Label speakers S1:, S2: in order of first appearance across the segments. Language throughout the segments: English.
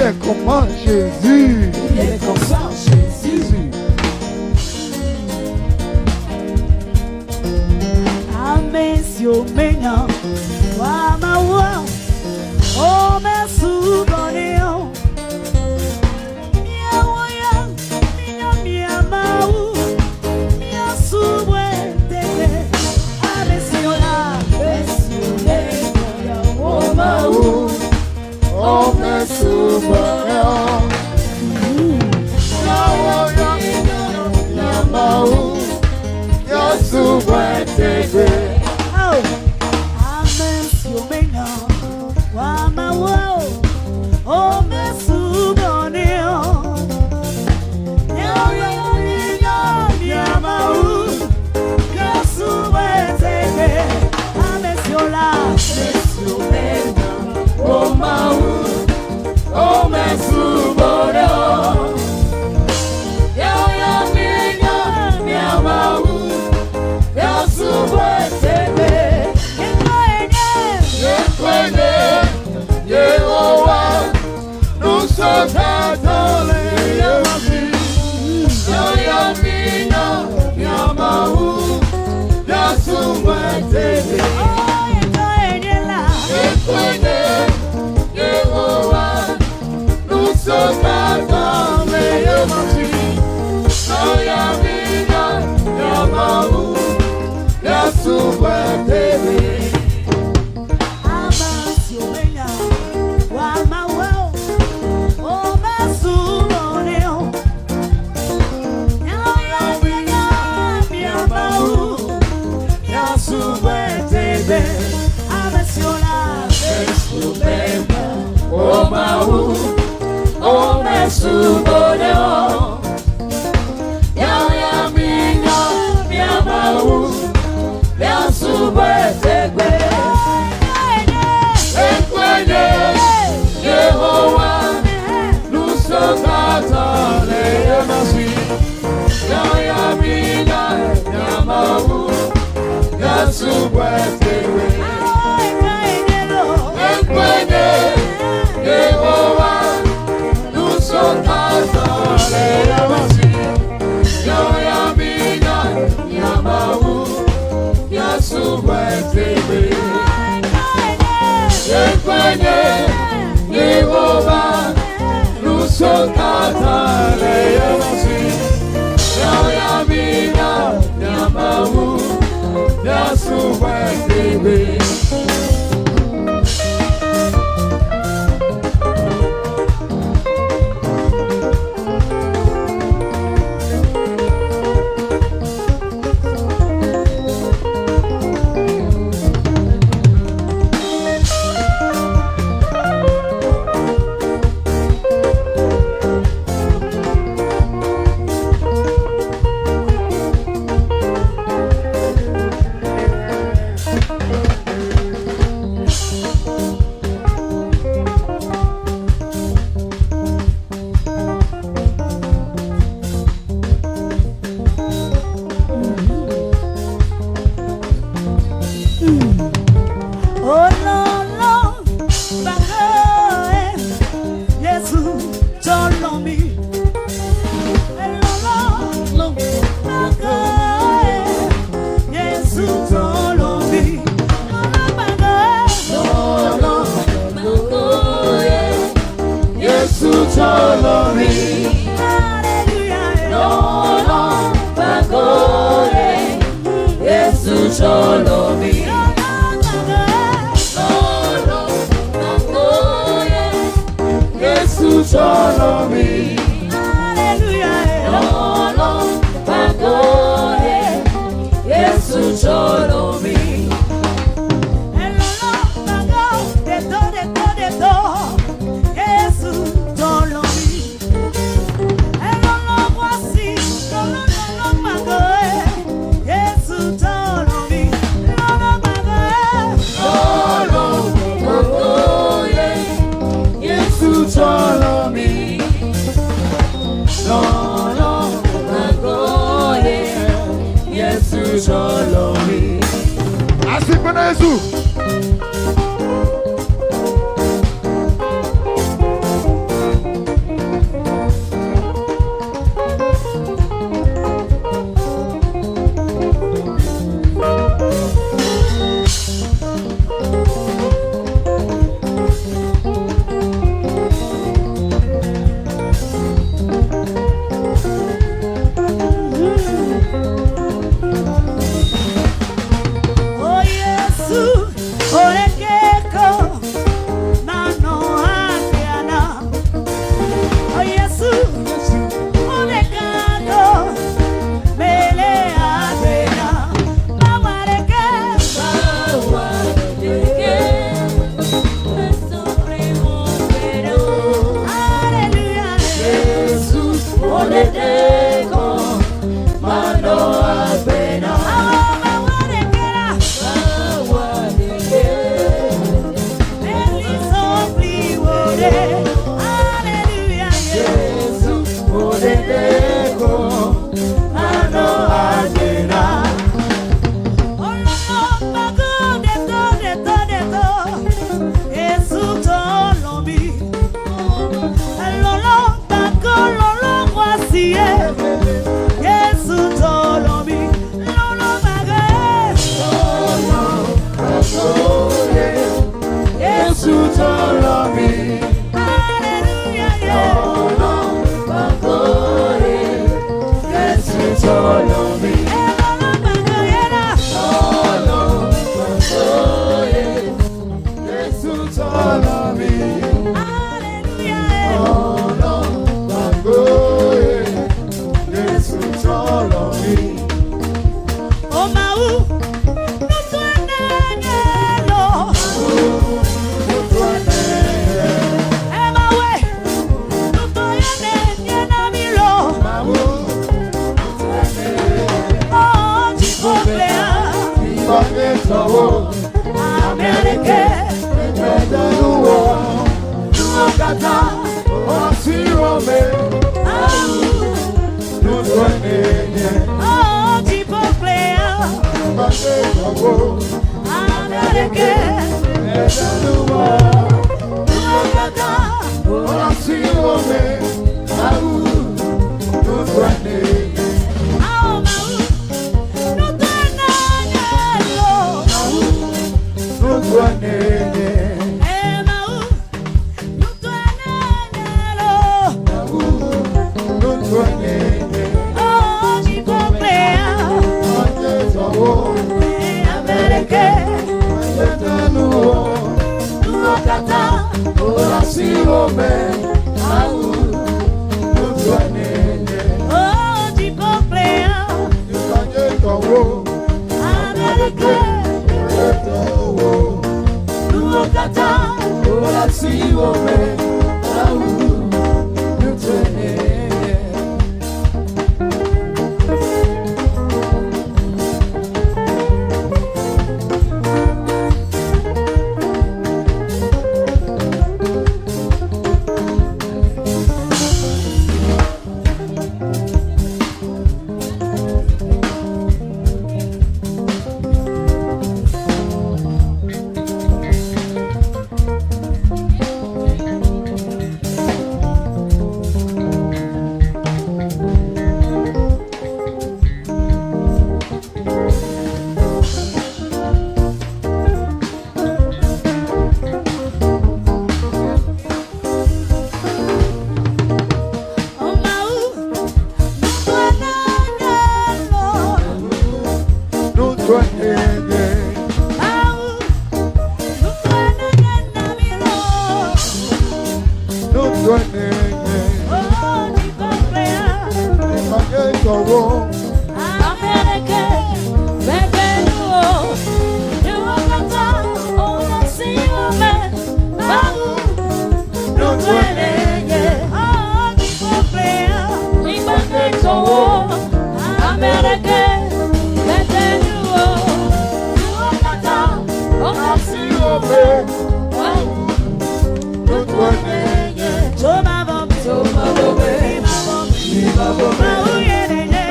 S1: est comment Jésus.
S2: Il est comment Jésus. Amesio mena wama wa o mesu boneo miawo ya minya mau mia subwete amesio la mesio mena o mau o mesu boneo miawo ya minya mau mia subwete.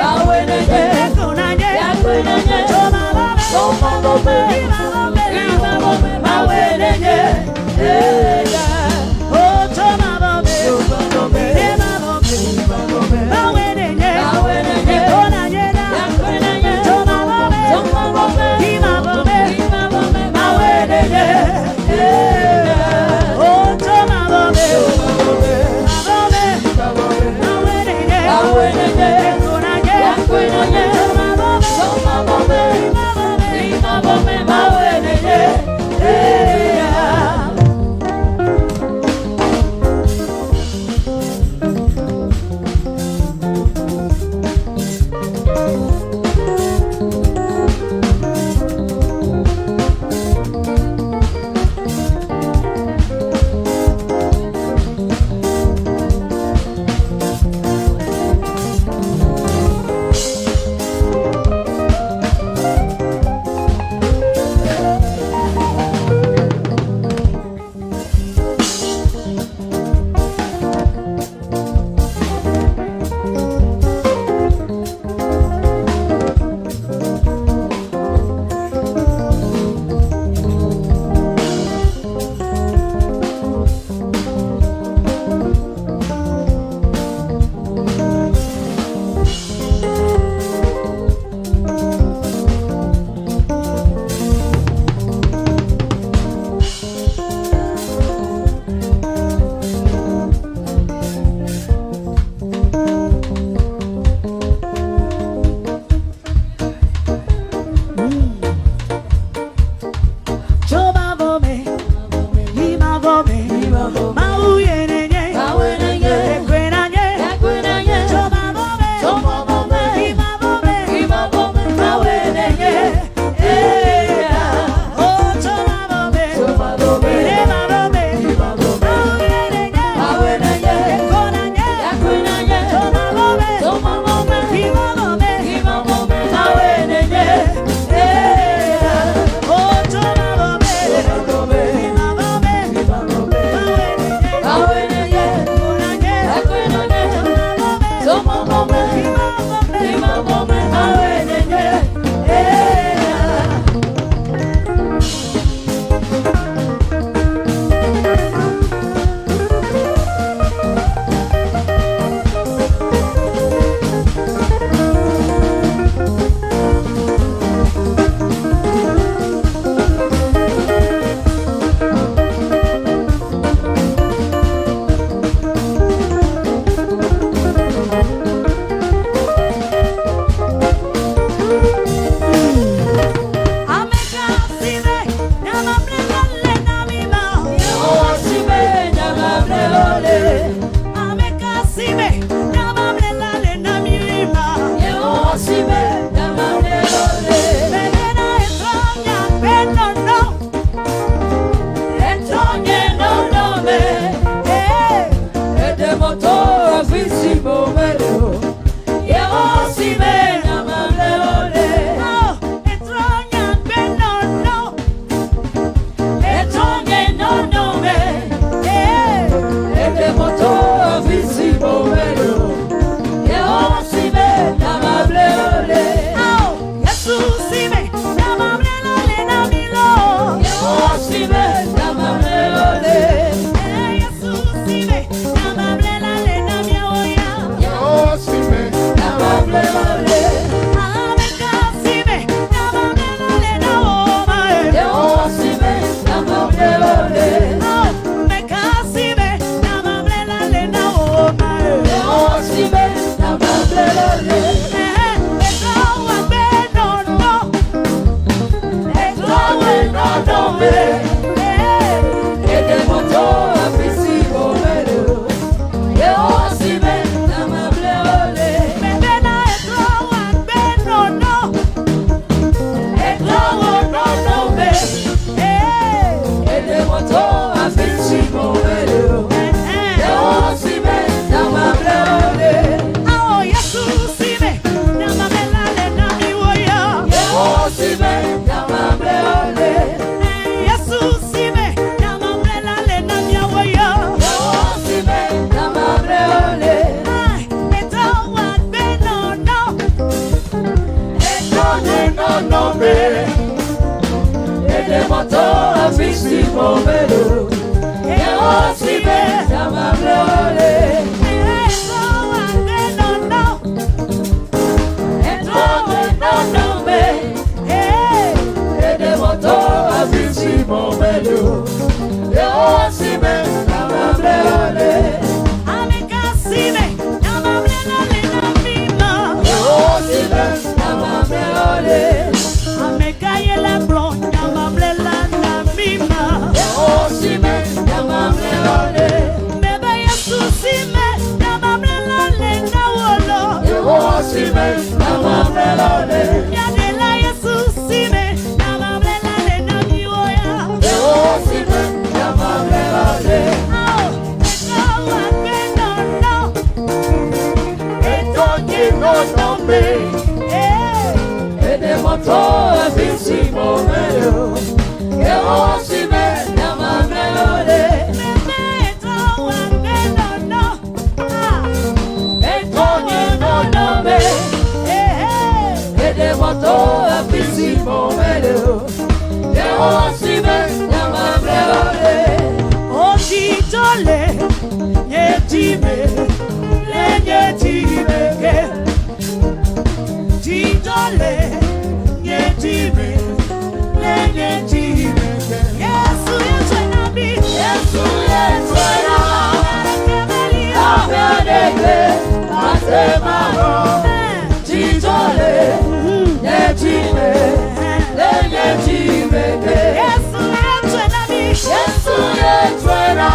S2: Bawe momelo. Yo si me llama bleole. Oh, Jesús si me llama belale na mi woya. Yo si me llama bleole. Jesús si me llama belale na mi woya. Yo si me llama bleole. Eto wa be no no. Eto ni no no me. Ede moto afisi momelo. Yo si me llama bleole. Eto wa be no no. Eto ni no no me. Ede moto afisi momelo. Yo si me llama bleole. Amika si me llama bleole na mima. Yo si me llama bleole. Amika yela bro llama bleole na mima. Yo si me llama bleole. Bebe Yesu si me llama bleole na wolo. Yo si me llama bleole. Yadela Yesu si me llama bleole na miwoya. Yo si me llama bleole. Oh, eto wa be no no. Eto ni no no me. Ede moto afisi momelo. Yo si me llama bleole. Eto wa be no no. Eto ni no no me. Ede moto afisi momelo. Yo si me llama bleole. Ojitole yetime le yetime ke. Jitole yetime le yetime ke. Yesu yetwena bi. Yesu yetwena. Abeneke asema ho. Jitole yetime le yetime ke. Yesu yetwena bi. Yesu yetwena.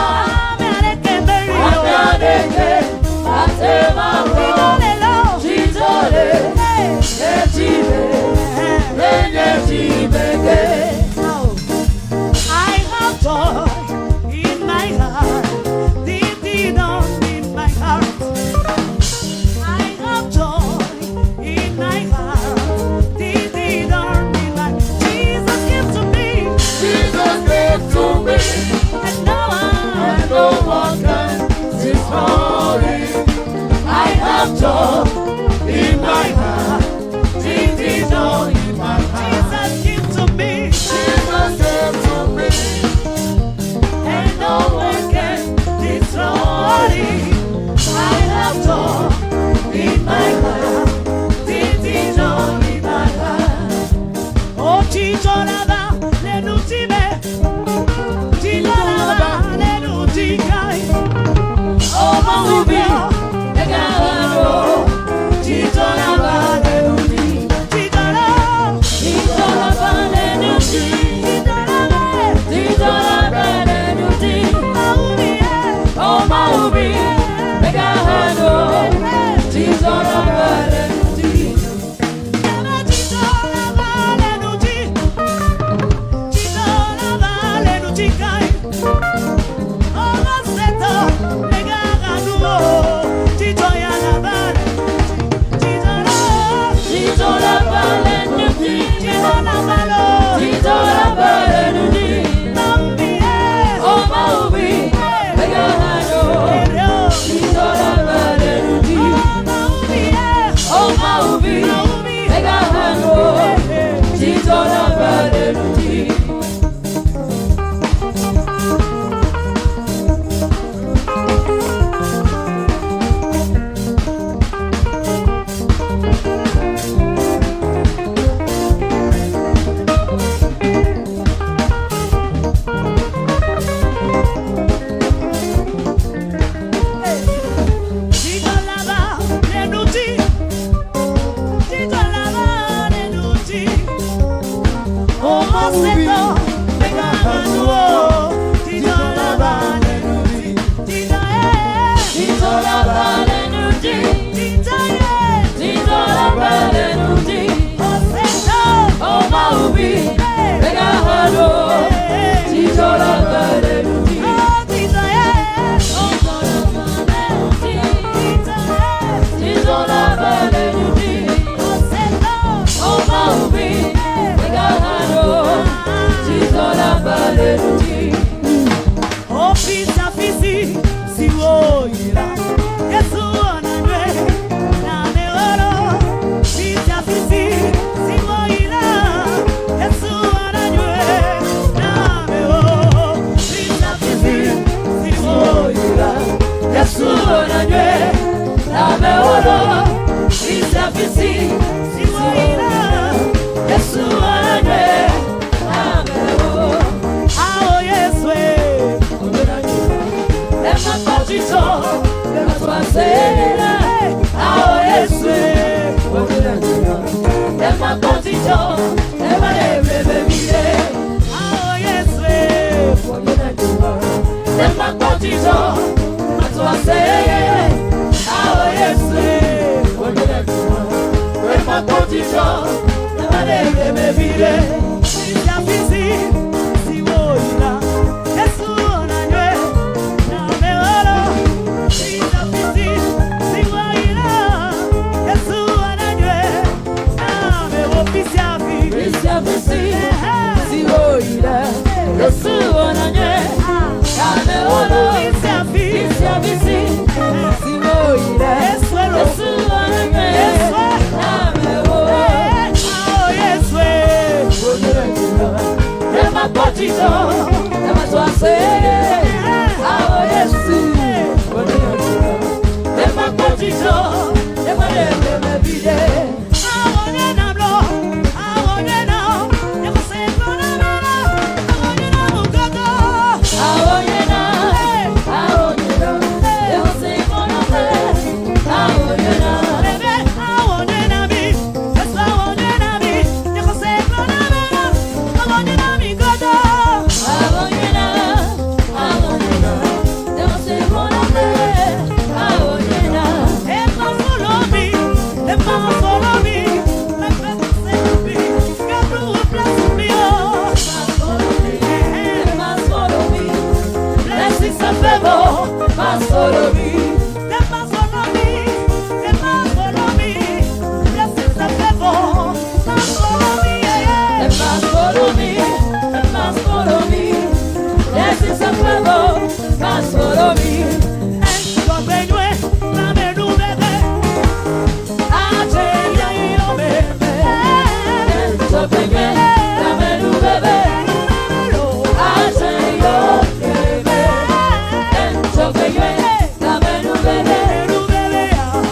S2: Abeneke asema ho. Jitole yetime le yetime ke. I have joy in my heart, deep down in my heart. I have joy in my heart, deep down in my. Jesus gave to me. Jesus gave to me. And no one can destroy it. I have joy in my heart, deep down in my heart. Jesus gave to me. Jesus gave to me. And no one can destroy it. I have joy in my heart, deep down in my heart. Oh, Chicholaba, Lenutime, Chicholaba, Lenuticai. Oh, Mangubio, Egalo, Yesu onanywe Name oro Visa visi Siwoira Yesu onanywe Name oro Ao Yesu Lema kotito Lema tuasera Ao Yesu Lema kotito Lema lebe mire Ao Yesu Lema kotito Tuasera Ao Yesu Lema kotito Lema lebe mire Visa visi Siwoira Yesu onanywe Name oro Visa visi Siwoira Yesu onanywe Name oro Visa visi Siwoira Yesu onanywe Name oro Visa visi Siwoira Yesu onanywe Name oro Yesu Lema kotito Lema tuasere Ao Yesu Lema kotito Lema lebe vide Awonye namlo Awonye na Lema sekona mena Awonye na mugogo Awonye na Lema sekona mena Awonye na Lebe awonye na mi Yesu awonye na mi Lema sekona mena Awonye na mi gogo Awonye na Lema sekona mena Awonye na Lema follow me Lema follow me Lema follow me God will bless me oh Lema follow me Blessings and favor must follow me Lema follow me Lema follow me Blessings and favor must follow me Lema follow me Lema follow me Blessings and favor must follow me Enjoy la menu bebe Ate ya yo bebe Enjoy la menu bebe Ate yo bebe Enjoy la menu bebe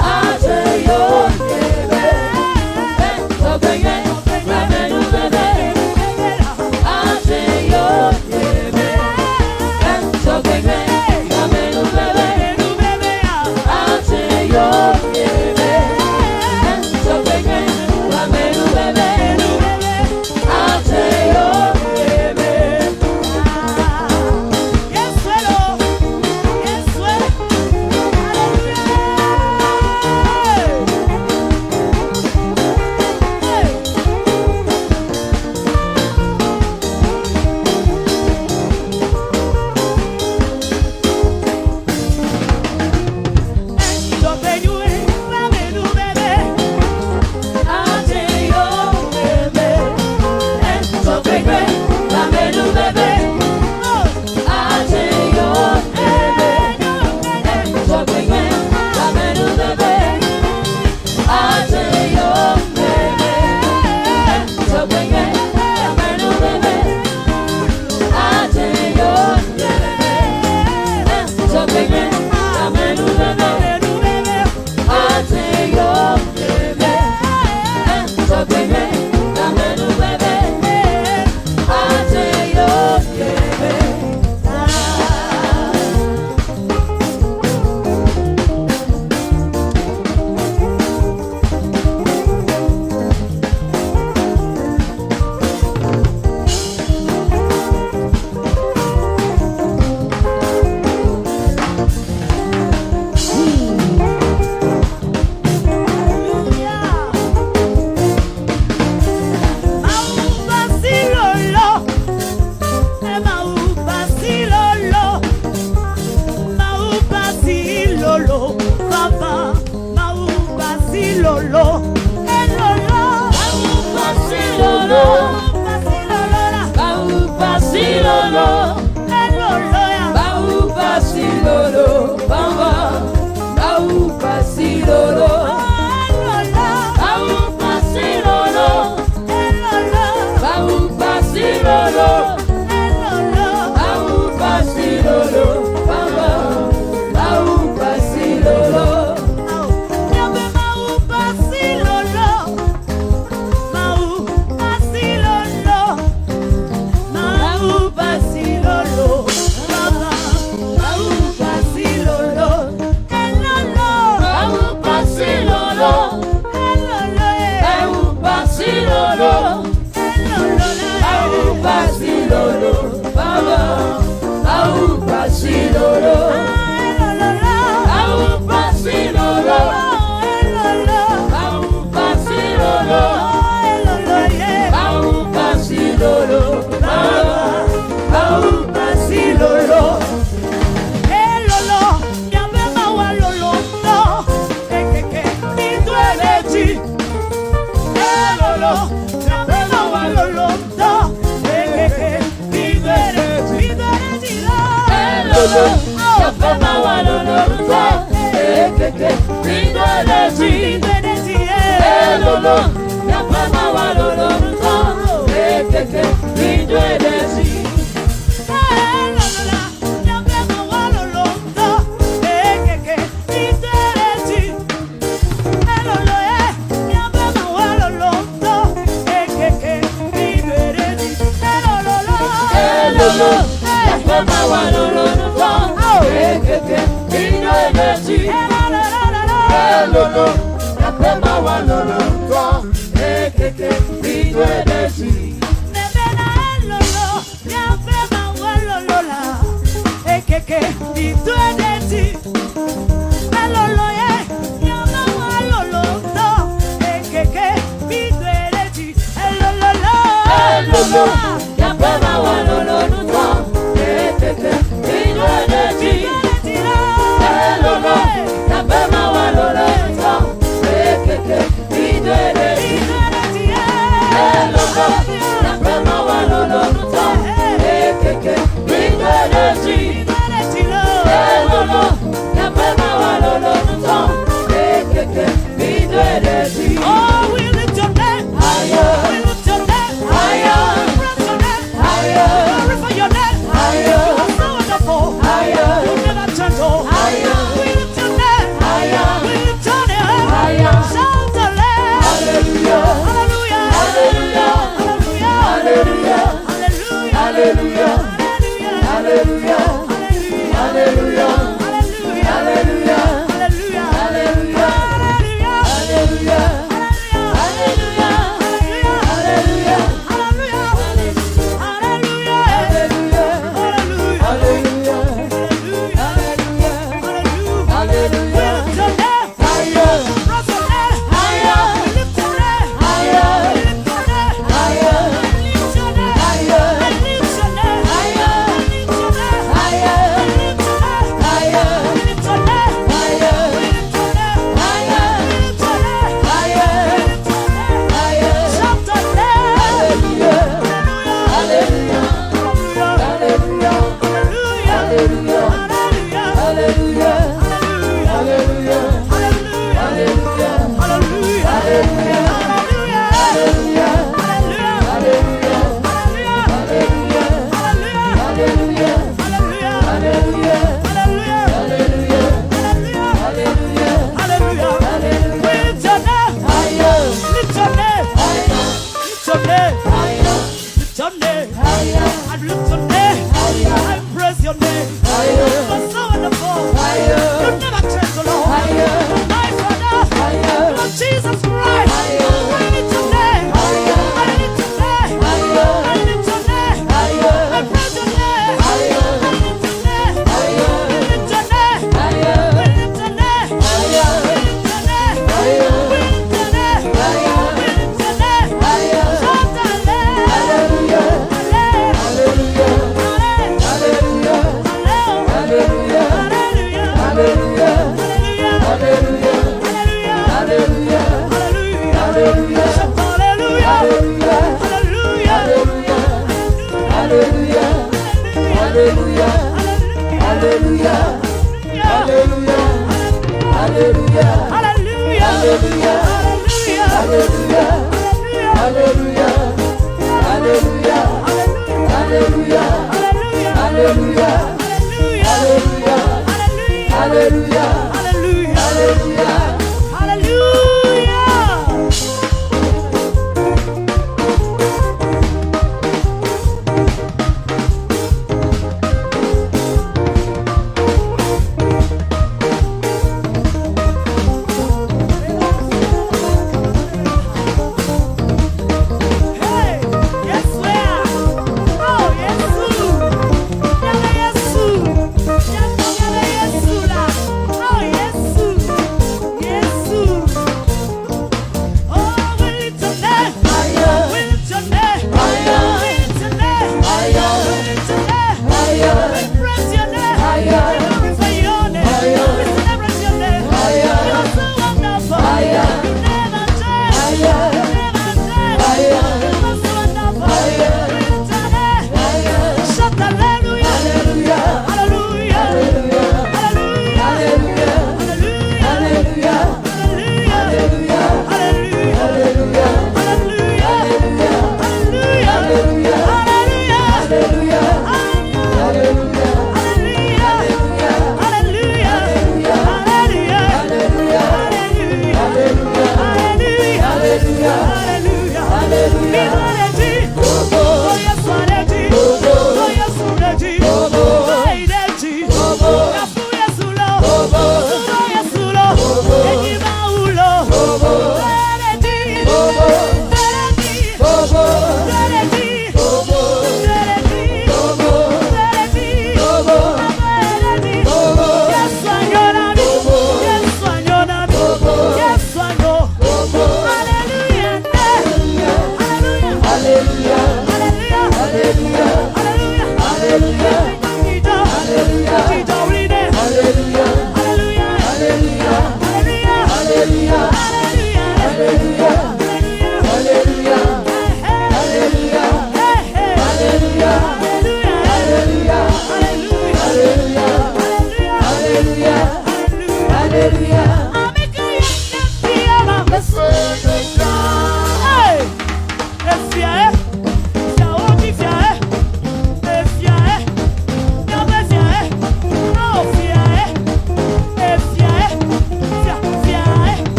S2: Ate yo bebe Enjoy la menu bebe Ate yo bebe Enjoy la menu bebe Ate yo bebe Enjoy la menu bebe Ate yo bebe Yes hello Yes well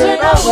S2: Yes,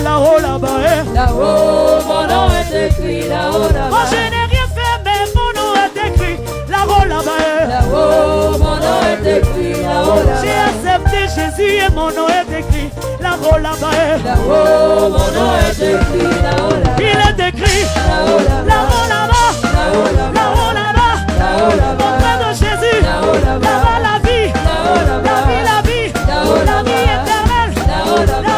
S2: là-haut là-bas. Là-haut, mon nom est écrit là-haut là-bas. Moi je n'ai rien fait, mais mon nom est écrit là-haut là-bas. Là-haut, mon nom est écrit là-haut là-bas. J'ai accepté Jésus et mon nom est écrit là-haut là-bas. Là-haut, mon nom est écrit là-haut là-bas. Il est écrit là-haut là-bas. Là-haut là-bas. Là-haut là-bas. Là-haut là-bas. Auprès de Jésus. Là-haut là-bas. Là-bas la vie. Là-haut là-bas. La vie, la vie. Là-haut la vie éternelle. Là-haut là-bas.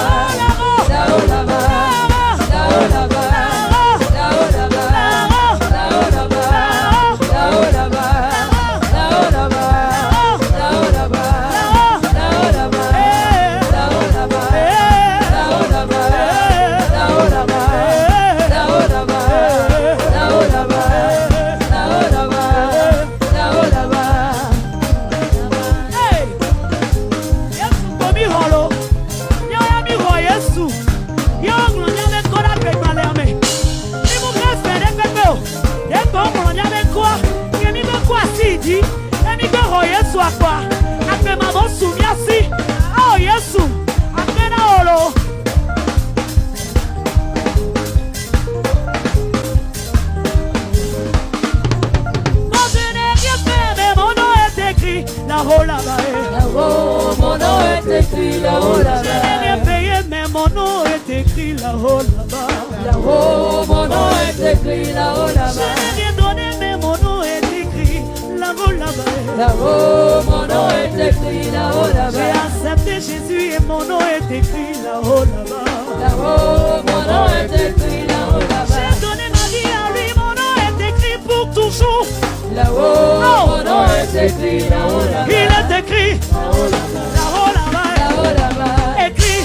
S3: Là-haut, mon nom est écrit là-haut là-bas.
S2: J'ai accepté Jésus et mon nom est écrit là-haut là-bas.
S3: Là-haut, mon nom est écrit là-haut là-bas.
S2: J'ai donné ma vie à est écrit là-haut là-bas, écrit,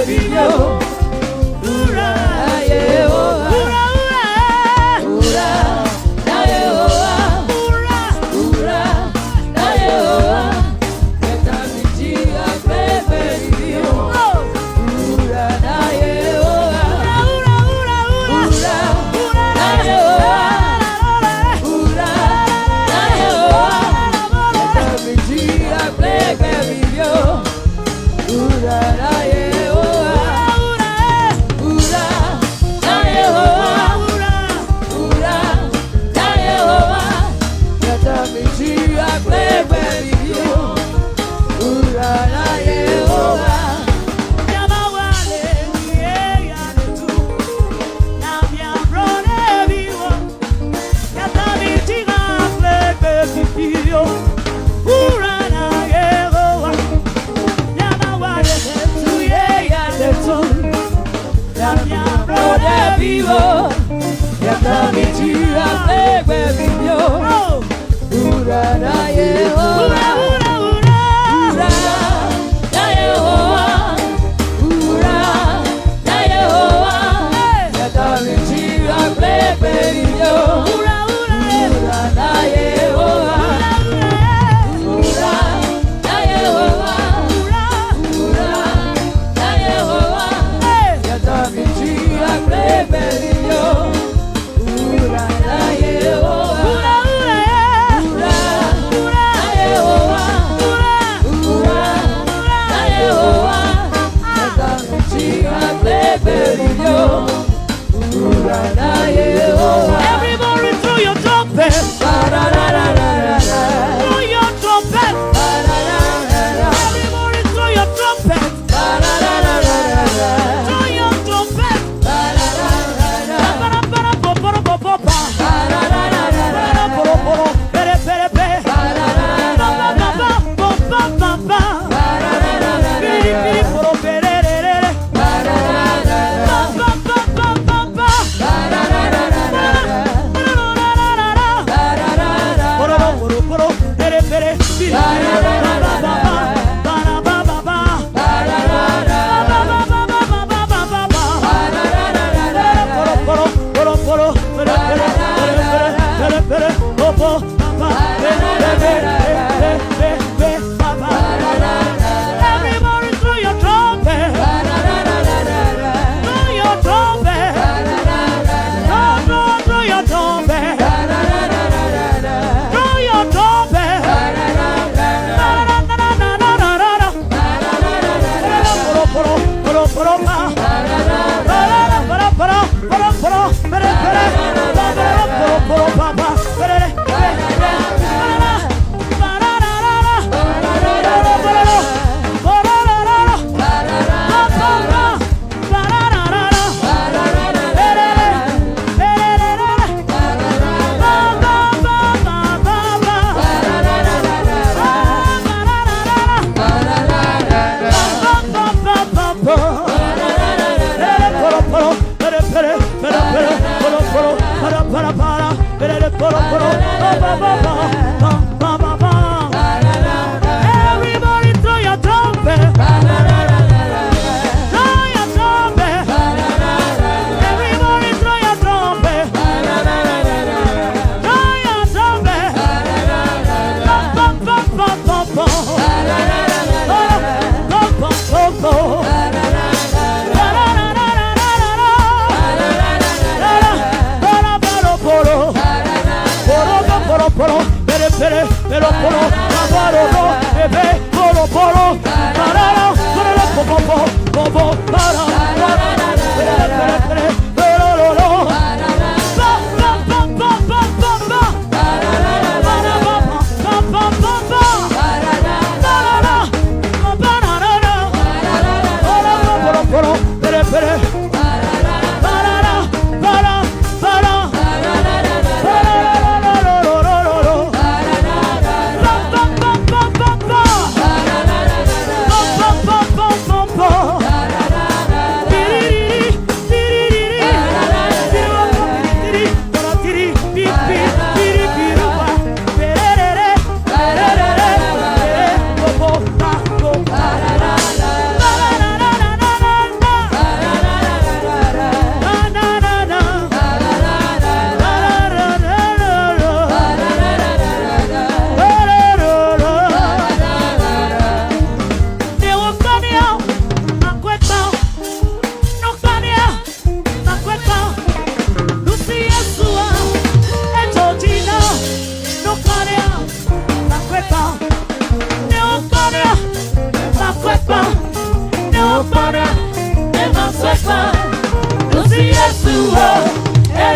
S2: écrit là-haut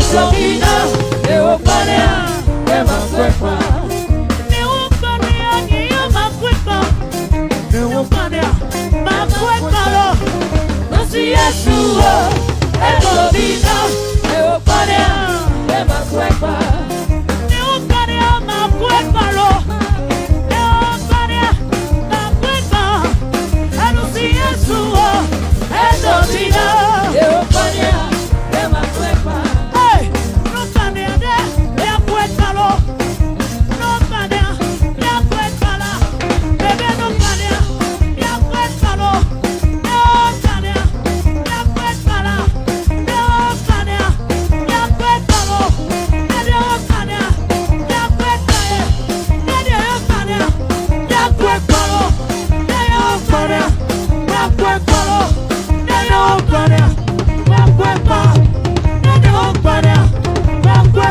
S2: Esomina, eu panea, é macuepa.
S3: Eu panea, eu macuepa. Eu panea, macuepa.
S2: Não se é sua, esomina, eu panea, é macuepa.
S3: Eu panea, macuepa. Eu panea, macuepa. Eu não se é sua,
S2: Esomina, eu panea, é macuepa.
S3: ei, não panea, é macuepa. Não panea, é macuepa. Bebê não panea, é macuepa. Não panea, é macuepa. Não panea, é macuepa. É Deus panea, é macuepa. É Deus panea, é macuepa. Deus panea, é macuepa. Deus panea, é macuepa. Deus panea, é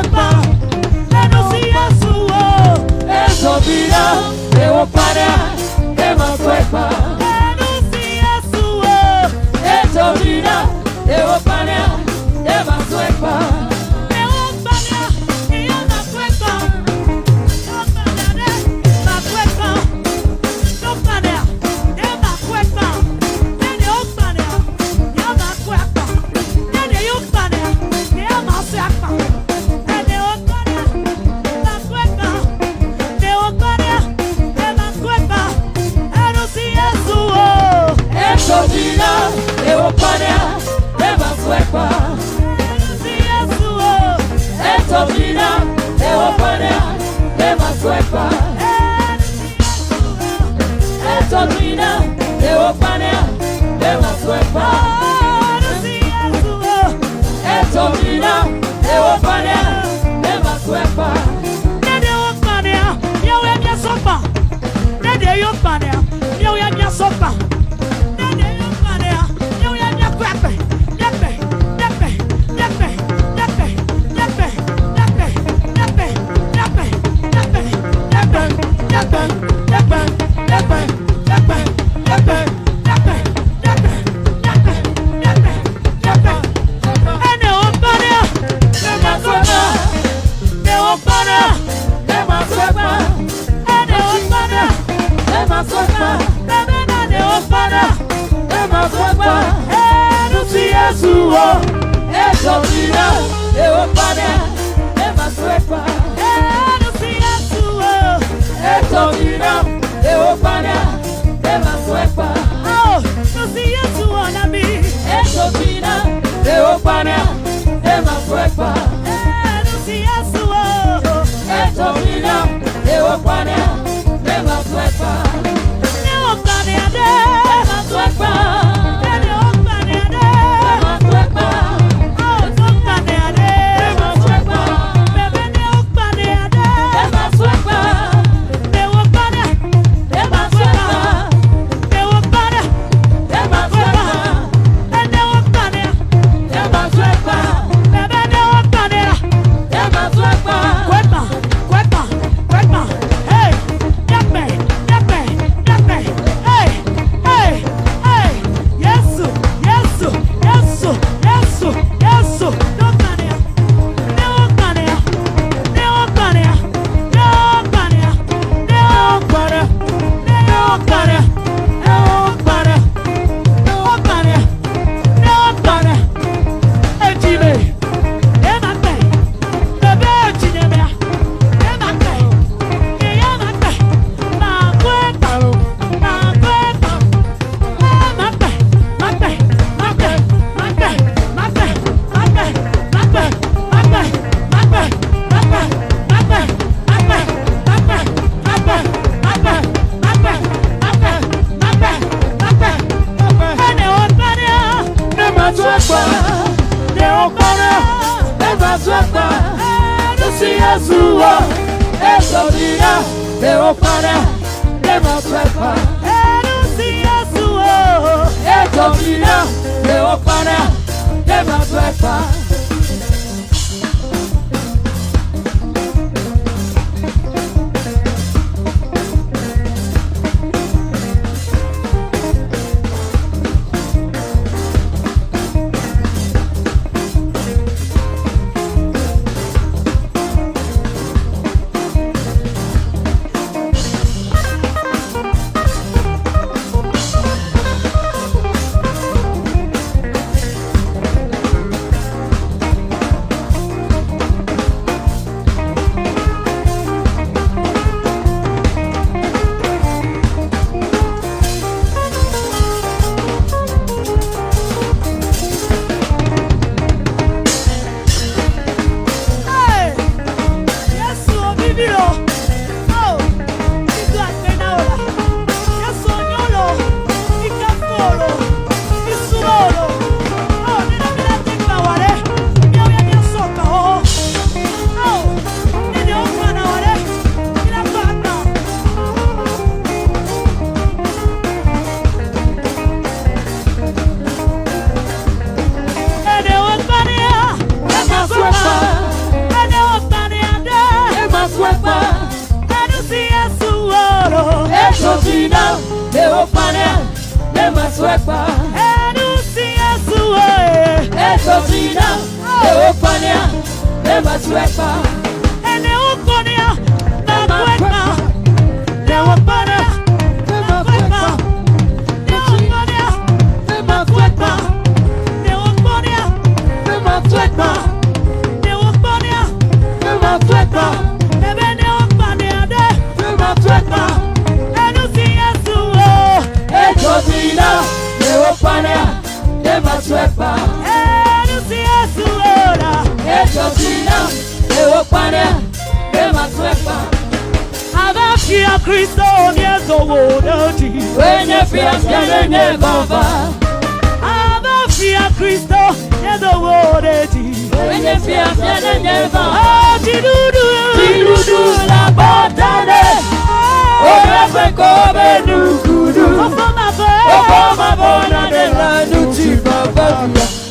S3: macuepa. É no ciência,
S2: Esomina, eu panea, é macuepa.
S3: é no ciência.
S2: Esomina, eu panea, é macuepa.
S3: Deus panea, e eu na cueca. Deus panea, na cueca. Deus panea, eu na cueca. Deus panea, eu na cueca. Deus panea, eu na seca. Deus panea, na cueca. Deus panea, eu na cueca. É no ciência.
S2: Esomina, eu panea, é macuepa.
S3: É no ciência.
S2: Esomina, eu panea, é macuepa. Esomina, eu panea, é macuepa. Esomina, eu panea, é macuepa. É macuepa, é macuepa, é macuepa. Não se é sua, Esomina, eu panea, é macuepa. Esomina, eu panea, é macuepa. Esomina, eu panea, é macuepa. Esomina, eu panea, é macuepa. É macuepa, é macuepa. Esomina, eu panea, é macuepa. Esomina, eu panea, é macuepa. swepa.
S3: Enu si Yesu e.
S2: Ezotina, eopania, nema swepa.
S3: Ene ukonia, na kweka. Ne wapana, na kweka. Ne ukonia, na kweka. Ne ukonia,
S2: Nema swepa,
S3: ne ukonia,
S2: nema swepa,
S3: ebe ne ukonia de.
S2: nema swepa.
S3: Enu si Yesu o.
S2: Ezotina, eopania, nema swepa.
S3: Enu si Yesu o la.
S2: Ezotina, eopania, nema swepa.
S3: Abafia Kristo niezo wodoti.
S2: Wenye fiafya nenye baba.
S3: Abafia Kristo niezo wodoti.
S2: Wenye fiafya nenye baba.
S3: Ah, tidudu.
S2: Tidudu la botane. Orefe kobe nukudu.
S3: Ofoma bo.
S2: Obama bona de la nuti baba.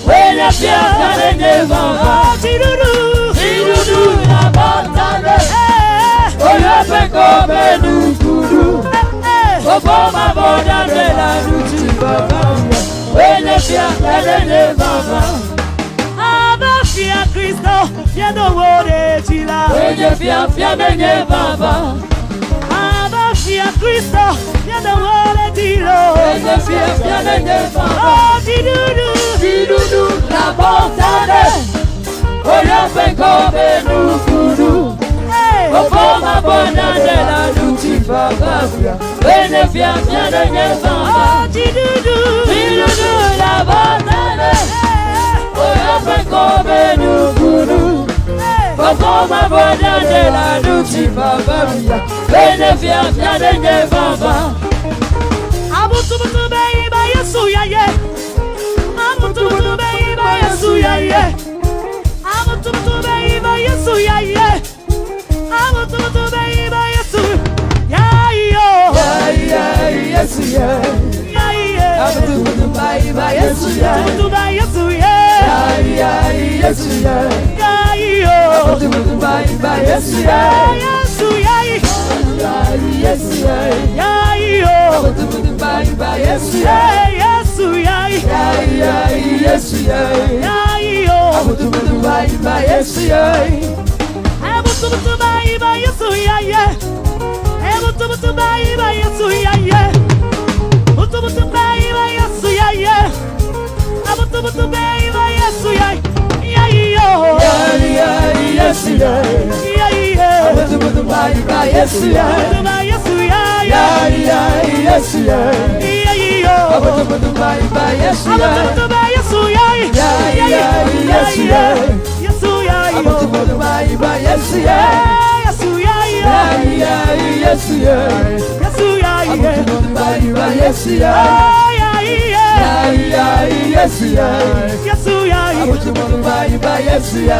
S2: Wenye fiafya nenye baba.
S3: Ah, tidudu.
S2: Tidudu la botane. Orefe kobe nukudu. Obama bona de la nuti baba. Wenye fiafya nenye baba.
S3: Abafia Kristo niezo wodoti la.
S2: Wenye fiafya nenye baba.
S3: Abafia Kristo niezo wodoti lo.
S2: Wenye fiafya nenye baba.
S3: Ah, tidudu.
S2: Tidudu la botane. Orefe kobe nukudu. Obama bona de la nuti baba. Wenye fiafya nenye baba.
S3: Ah, tidudu.
S2: Tidudu la botane. Orefe kobe nukudu. Obama bona de la nuti baba. Wenye fiafya nenye baba.
S3: Abutubutu beiba Yesu ya ye. Abutubutu beiba Yesu ya ye. Abutubutu beiba Yesu ya ye. Abutubutu beiba Yesu ya yo.
S2: Yes, yeah.
S3: Ya ye.
S2: Abutubutu baiba Yesu ya.
S3: Abutubutu ba Yesu ye.
S2: Yes, yeah.
S3: Ya yo.
S2: Abutubutu baiba Yesu ya.
S3: Yesu ya ye.
S2: Yes, yeah.
S3: Ya yo.
S2: Abutubutu baiba Yesu ya.
S3: Yesu ya ye.
S2: Yes, yeah.
S3: Ya yo.
S2: Abutubutu baiba Yesu ya.
S3: Abutubutu baiba Yesu ya ye. Abutubutu baiba Yesu ya ye. Abutubutu baiba Yesu ya ye. Abutubutu baiba Yesu ya ye. Ya yo.
S2: Yes, yeah.
S3: Ya ye.
S2: Abutubutu baiba Yesu ya.
S3: Abutubutu ba Yesu ya ye.
S2: Yes, yeah.
S3: Ya yo.
S2: Abutubutu baiba Yesu ya.
S3: Abutubutu ba Yesu ya ye.
S2: Yes, yeah.
S3: Yesu ya yo.
S2: Abutubutu baiba Yesu ya.
S3: Yesu ya ye.
S2: Yes, yeah.
S3: Yesu ya ye.
S2: Abutubutu baiba Yesu ya.
S3: Ya ye.
S2: Yes, yeah.
S3: Yesu ya ye.
S2: Abutubutu baiba Yesu ya.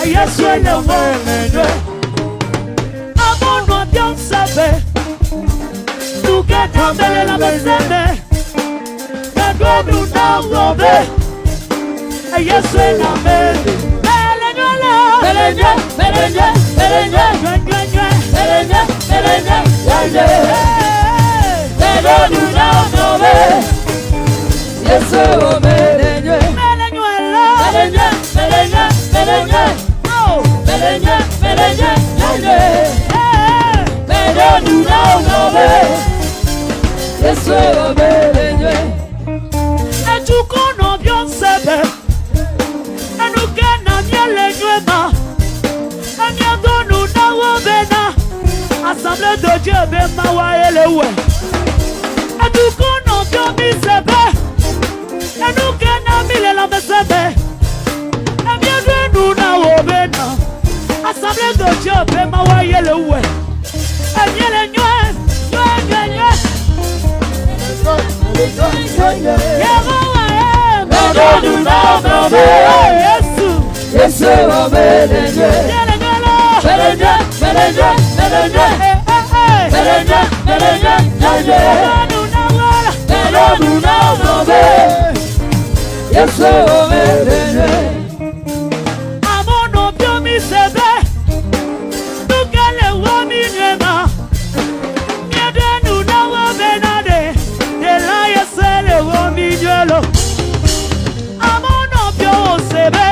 S3: Yes, you know, Tambele la meseme. Nagonu na wobe. Ayeswe na mele. Melenyola.
S2: Melenye, melenye, melenye. Melenye, melenye, melenye. Nagonu na wobe. Yesu melenye.
S3: Melenyola.
S2: Melenye, melenye, melenye. Melenye, melenye, melenye. Nagonu na wobe. Yesu melenye.
S3: Etukono bionsebe. Enukena mielenywema. Emiadonu na wobena. Assemblée de Dieu bema wa elewe. Etukono biomisebe. Enukena milela mesebe. Emiadonu na wobena. Assemblée de Dieu bema wa elewe. Emielenywe, nywe.
S2: Nagonu na wobe. Yesu melenye. Melenye, melenye, melenye. Melenye, melenye, melenye. Nagonu na wobe. Yesu melenye.
S3: Amono biomi sebe. Nukele wami nyema. Miedenu na wabenade. Dela yesele wami nyelo. Amono bio sebe.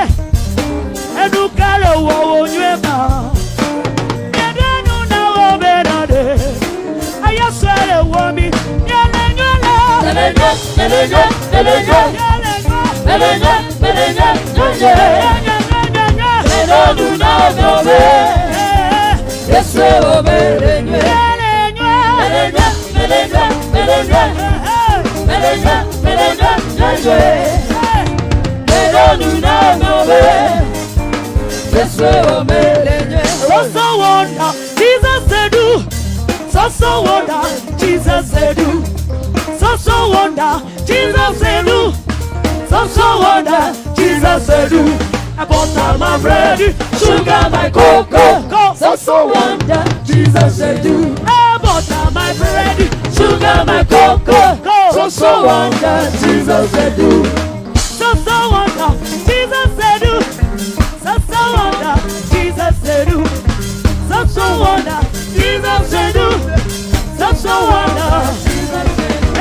S3: Enukele wawo nyema. Miedenu na wabenade. Ayesele wami nyele nyele.
S2: Melenye, melenye, melenye. Melenye, melenye, melenye. Nagonu na wobe. Yesu melenye. Melenye, melenye, melenye. Melenye, melenye, melenye. Nagonu na wobe. Yesu melenye.
S3: So wonder, Jesus said do. So wonder, Jesus said do. So wonder, Jesus said do. So wonder, Jesus said do. I bought all my bread,
S2: Sugar my cocoa. So wonder, Jesus said do.
S3: I bought all my bread,
S2: Sugar my cocoa. So wonder, Jesus said do.
S3: So wonder, Jesus said do. So wonder, Jesus said do. So wonder, Jesus said do. So wonder,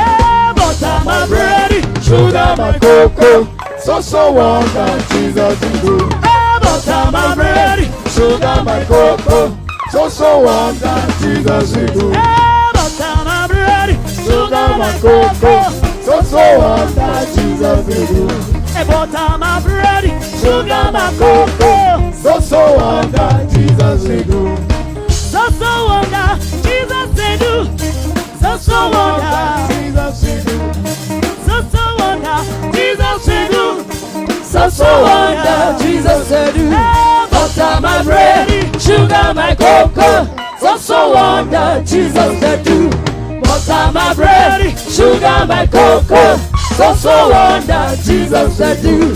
S3: I bought all my bread,
S1: Sugar my cocoa, so wonder Jesus is good.
S3: I bought all my bread,
S1: Sugar my cocoa, so wonder Jesus is good.
S3: I bought all my bread,
S1: Sugar my cocoa, so wonder Jesus is good.
S3: I bought all my bread, sugar my cocoa.
S1: So wonder Jesus is good.
S3: So wonder, Jesus said do. So wonder,
S1: Jesus is good.
S3: so wonder, Jesus said do.
S2: So wonder, Jesus said do. Butter my bread, sugar my cocoa. So wonder, Jesus said do. Butter my bread, sugar my cocoa. So wonder, Jesus said do.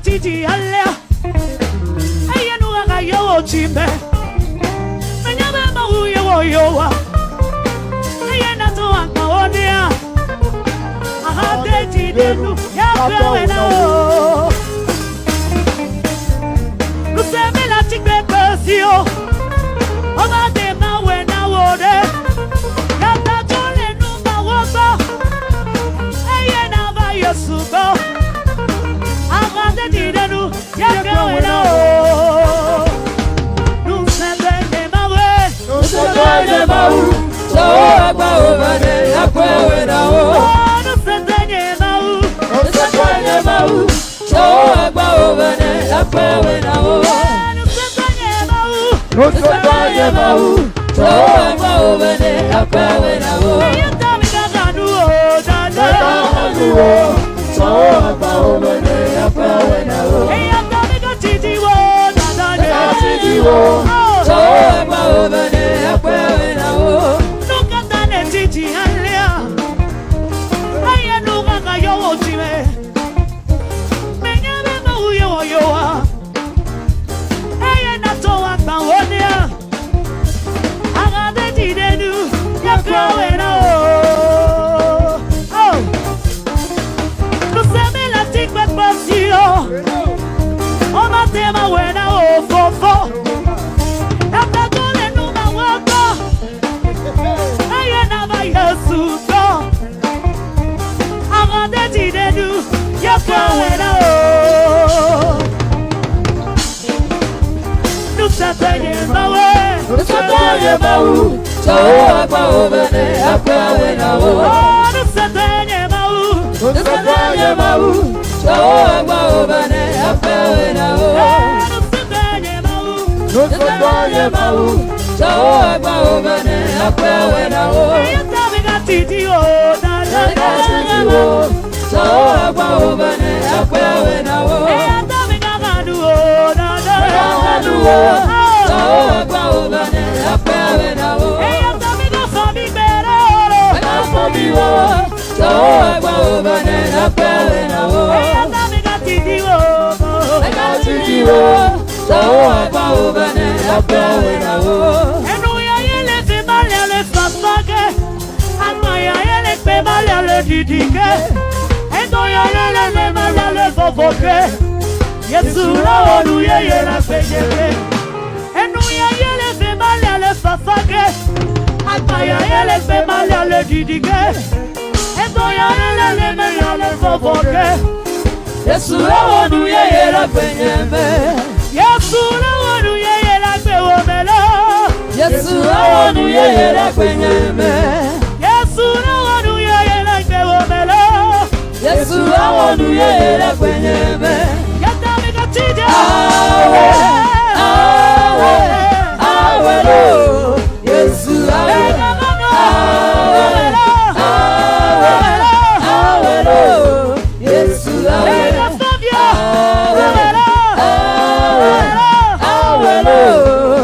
S3: Titi alea, aya no aga yo chimbe, menyaba mahu yo yowa, aya na to anga onia, aha deji denu ya kwe na o, kuseme la chikbe pesio, oma de ma we na wode, ya ta jole nu ma woba, aya na ba yesugo. Tidanu ya kawena o nu sebe mawe
S2: nu sebe mawu so agba obade ya kawena o
S3: nu sebe
S1: Nusotanye mau.
S2: Toba obane akwawe na wo.
S3: Eyatamika kanu o dada.
S1: Nekanuo. Toba obane akwawe na wo.
S3: Eyatamika titi wo dada.
S1: Nekatiti wo.
S2: Toba obane akwawe na wo.
S3: Nukatane titi halia. Aya nuka kayo otime. Menyame mauye woyoa. Aya natoa kawonia. Agade tidenu yakwawe na wo. Nuseme la tikwe pasio. Oma tema wena o fofo. Napagole numa wako. Aya naba Yesu go. Agade tidenu yakwawe na wo. Nusatanye mawe.
S2: Nusatanye mau. Toba obane akwawe na wo.
S3: Nusatanye mau.
S2: Nusatanye mau. Toba obane akwawe na wo.
S3: Nusatanye mau.
S2: Nusatanye mau. Toba obane akwawe na wo.
S3: Eyatamika titi o dada.
S2: Nekatiti wo. Toba obane akwawe na wo.
S3: Eyatamika kanu o dada.
S2: Nekanuo. Toba obane akwawe na wo.
S3: Eyatamika fami bere oro.
S2: Nekafomiwo. Toba obane akwawe na wo.
S3: Eyatamika titi o.
S2: Nekatiti wo. Toba obane akwawe na wo.
S3: Enu ya yele fe male le fasake. Ama ya yele fe male le didike. Endo ya yele le male le fofoke. Yesu la onu ye yele fe yele. Enu ya yele fe male le fasake. Ama ya yele fe male le didike. Endo ya yele le male le fofoke.
S2: Yesu awonu yeyera kwenyeme.
S3: Yesu la onu ye yele fe womelo.
S2: Yesu awonu yeyera kwenyeme.
S3: Yesu la onu ye yele fe womelo.
S2: Yesu awonu yeyera kwenyeme.
S3: Yatamika titi o.
S2: Awe, awe, awe lo. Yesu awe, awe, awe, awe lo. Yesu awe, awe lo.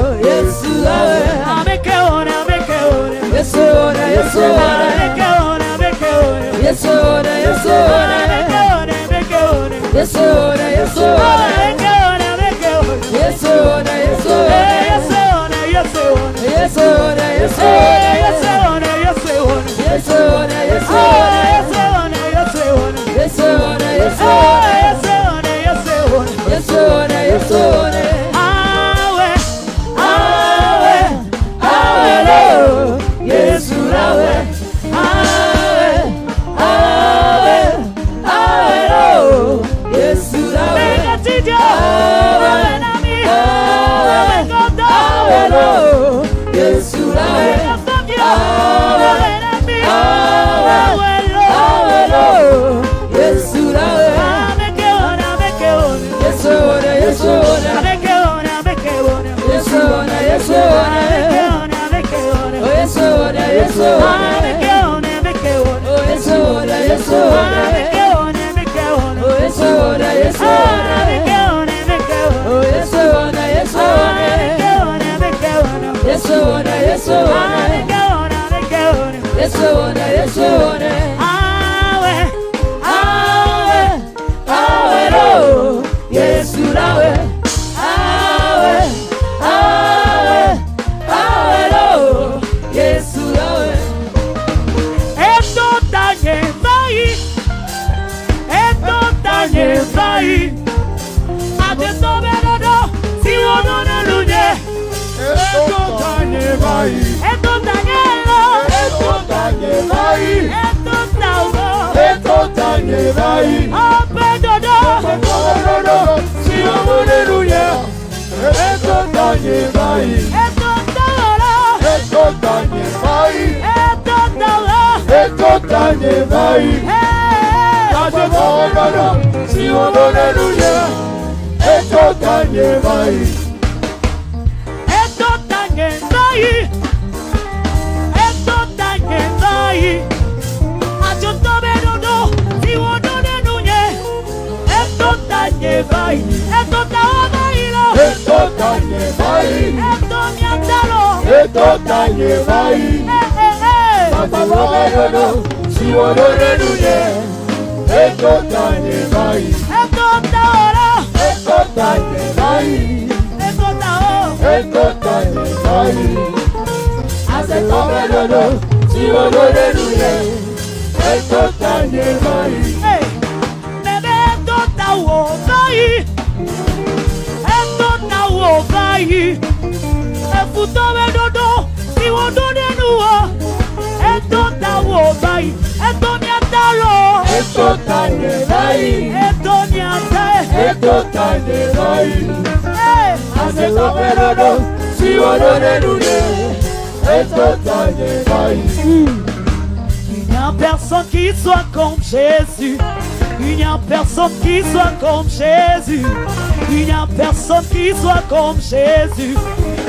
S2: Yesu awe, Yesu ore, Yesu ore, Yesu ore, Yesu ore, Yesu ore, Yesu ore, Yesu ore, Yesu ore, Yesu ore, Yesu ore, Yesu ore, Yesu ore, Yesu ore, Yesu ore, Yesu ore, Yesu ore. Awe, awe lo, Yesu awe. Awe, awe, awe lo, Yesu awe. Awe, awe lo, Yesu awe. Awe, awe lo, Yesu awe. Yesu ore, Yesu ore, Yesu ore, Yesu ore, oh Yesu ore, Yesu ore, oh Yesu ore, Yesu ore, oh Yesu ore, Yesu ore, oh Yesu ore, Yesu ore, Yesu ore, Yesu ore, Yesu ore, Yesu ore. Awe, awe lo, Yesu awe. Awe, awe, awe lo, Yesu awe.
S1: Esto
S3: vai. Eto tanye vai. Ajoto bedodo. Si wodo de nunye. Eto tanye vai. Eto tawa vai lo.
S1: Eto tanye vai.
S3: Eto miatalo.
S1: Eto tanye vai. Papa bedodo. Si wodo de nunye. Eto tanye vai.
S3: Eto taora.
S1: Eto tanye vai.
S3: Eto tao.
S1: Eto tanye vai. Aseto bedodo. Si wodo de nunye. Eto tanye vai.
S3: Hey, bebe eto tawo vai. Eto tawo vai. Efuto bedodo. Si wodo de nuwo. Eto tawo vai. Eto miatalo.
S1: Eto tanye vai.
S3: Eto miate.
S1: Eto tanye vai.
S3: Hey,
S1: Aseto bedodo. Si wodo de nunye. Eto tanye vai.
S3: il n'y a personne qui soit comme Jésus. Il n'y a personne qui soit comme Jésus. Il n'y a personne qui soit comme Jésus.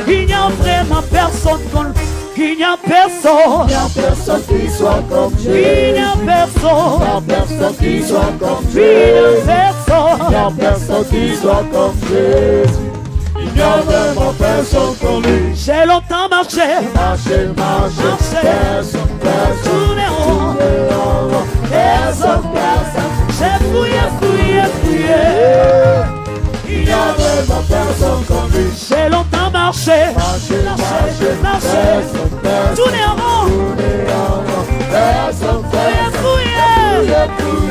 S3: Il n'y a vraiment personne comme il n'y a personne.
S1: Il n'y a personne qui soit comme
S3: Il n'y
S1: Jésus.
S3: a
S1: Il
S3: personne.
S1: n'y a personne qui soit comme
S3: Il n'y a
S1: Jésus.
S3: personne.
S1: Il n'y a personne qui soit comme Jésus. Il n'y a vraiment personne comme lui.
S3: J'ai longtemps marché.
S1: Marchez, marchez, personne, personne.
S3: Tous les ronds.
S1: Personne, personne.
S3: J'ai fouillé, fouillé, fouillé.
S1: Il n'y a vraiment personne comme lui.
S3: J'ai longtemps marché.
S1: Marchez, marchez,
S3: marché.
S1: personne, personne.
S3: Tous les ronds.
S1: Personne, personne.
S3: Fouillé.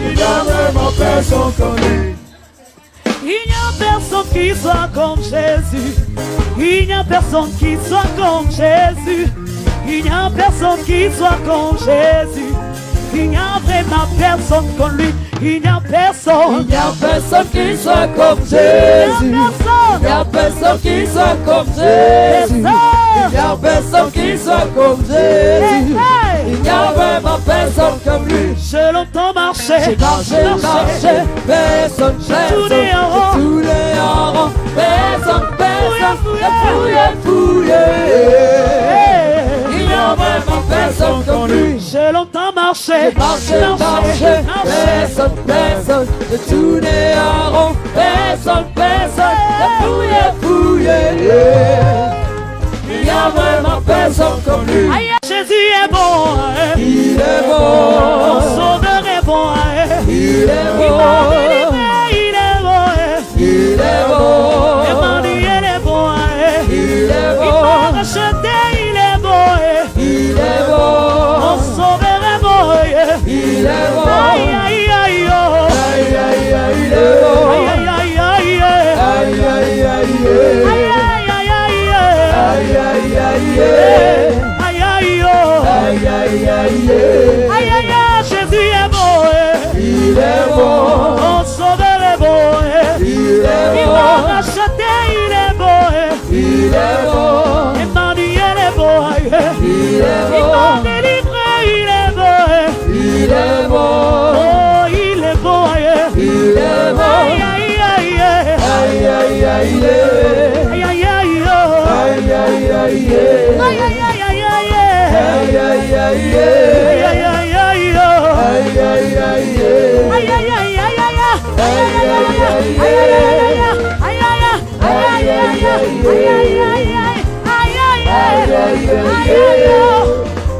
S1: Il n'y a vraiment personne comme lui.
S3: Il n'y a personne qui soit comme Jésus. Il n'y a personne qui soit comme Jésus. Il n'y a personne qui soit comme Jésus. Il n'y a vraiment personne comme lui. Il n'y a personne.
S2: Il n'y a personne qui soit comme
S3: Il n'y
S2: Jésus.
S3: a personne.
S2: Il n'y a personne qui soit comme Jésus. Il n'y a personne qui soit comme Jésus. Il n'y a vraiment personne comme lui.
S3: J'ai longtemps marché.
S2: J'ai marché, marché, personne,
S3: Tous les rangs.
S2: tous les rangs, personne,
S3: Fouillé,
S2: fouillé, fouillé. Il n'y a vraiment personne comme lui.
S3: J'ai longtemps marché.
S2: Marché, marché, personne, personne, de tous les rangs, personne, fouillé, fouillé. Il n'y a vraiment personne comme lui.
S3: Aïe, Jésus est bon.
S2: Il est
S3: Mon
S2: bon,
S3: sauveur est bon.
S2: il est
S3: Il m'a
S2: bon,
S3: délivré, il est bon.
S2: il est bon,
S3: Emmanuel est bon.
S2: il est
S3: Il
S2: bon,
S3: m'a racheté, il est bon.
S2: il est
S3: Mon
S2: bon,
S3: sauveur est bon.
S2: il est bon.
S3: Aïe, aïe, aïe, oh.
S2: Aïe, aïe, aïe, il est bon.
S3: Aïe, aïe, aïe, aïe.
S2: Aïe, aïe, aïe,
S3: Aïe, aïe, aïe, aïe.
S2: aïe, aïe, aïe,
S3: Aïe, aïe, oh.
S2: aïe, aïe, aïe,
S3: Aïe, aïe, aïe, Jésus est bon.
S2: il est bon,
S3: Mon sauveur est bon.
S2: il est
S3: Il
S2: bon,
S3: m'a racheté, il est bon.
S2: il est bon,
S3: Emmanuel est bon.
S2: il est
S3: Il m'a
S2: bon,
S3: délivré, il est bon.
S2: il est bon,
S3: Oh, il est bon.
S2: il est bon.
S3: Aïe, aïe, aïe.
S2: Aïe, aïe, aïe,
S3: Aïe, aïe, aïe, oh.
S2: aïe, aïe, aïe,
S3: Aïe, aïe, aïe, aïe, aïe.
S2: aïe, aïe, aïe,
S3: Aïe, aïe, aïe, aïe, oh.
S2: aïe, aïe, aïe,
S3: Aïe, aïe, aïe, aïe, aïe. Aïe, aïe, aïe, aïe. Aïe, aïe, aïe, aïe. Aïe, aïe, aïe, aïe. Aïe, aïe, aïe, aïe. Aïe, aïe, aïe. Aïe, aïe, oh.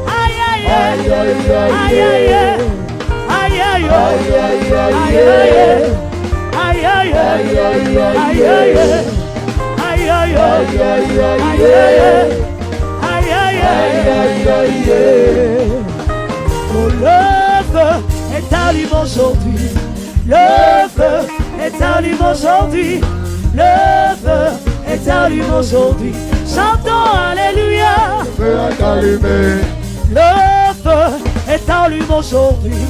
S3: Aïe, aïe, aïe. Aïe, aïe, aïe. Aïe, aïe, oh. Aïe, aïe. Aïe, aïe. Aïe, aïe. Aïe, aïe, aïe. Aïe, aïe. Oh, le feu est allumé aujourd'hui. Le feu est allumé aujourd'hui. Le feu est allumé aujourd'hui. Chantons Alléluia.
S1: Feu est allumé.
S3: Le feu est allumé aujourd'hui.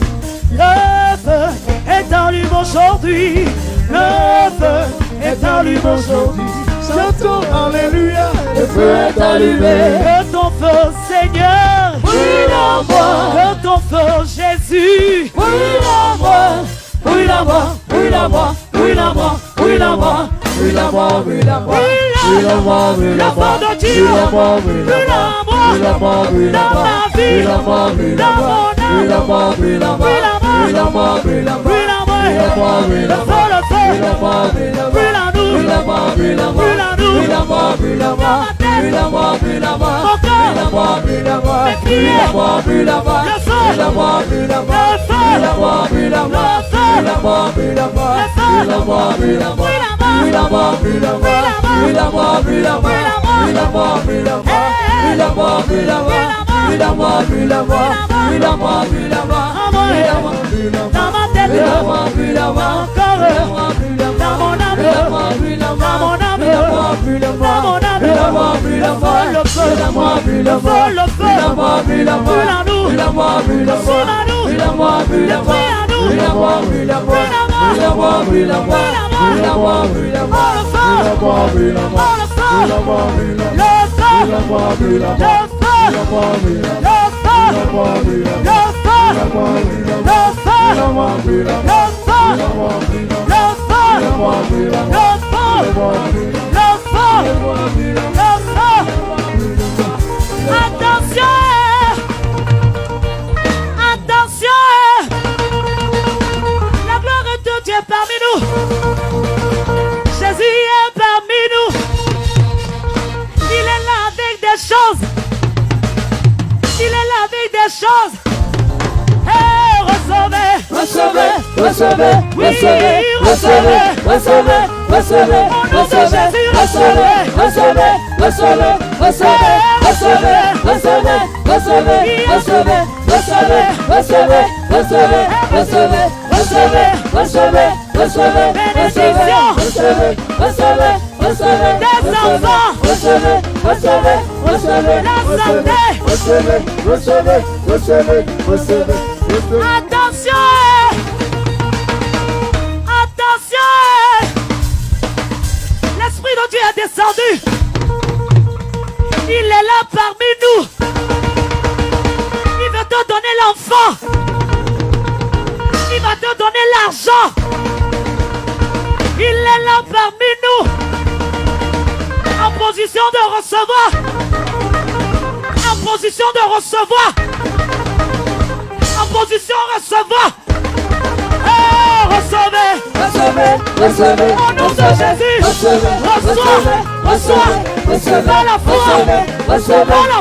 S3: Le feu est allumé aujourd'hui. Le feu est allumé aujourd'hui.
S1: Chantons Alléluia. Le feu est allumé.
S3: Que ton feu, Seigneur,
S2: Brûle-moi,
S3: que ton feu, Jésus,
S2: brûle-moi, brûle-moi, brûle-moi, brûle-moi, brûle-moi, brûle-moi, brûle-moi,
S3: brûle-moi, l'amour de Dieu, plus l'amour dans ma vie, dans mon âme, plus l'amour, plus l'amour, plus l'amour, le feu, le feu, plus la nous, plus la nous, mon cœur, mes pieds, le feu, dans ma tête, dans mon corps, dans mon âme, dans mon âme, dans mon âme, le feu, le feu, plus la nous, sur la nous, le prix à nous, plus l'amour, attention, attention, la gloire de Dieu parmi nous, Jésus est parmi nous, il est là avec des choses, il est là avec des choses. Hey, recevez, recevez, oui, recevez, au nom de Jésus, attention, attention, l'Esprit de Dieu est descendu, il est là parmi nous, il veut te donner l'enfant, il va te donner l'argent, il est là parmi nous, en position de recevoir, en position de recevoir, en position de recevoir. Oh, recevez, au nom de Jésus, reçois, par la foi, par la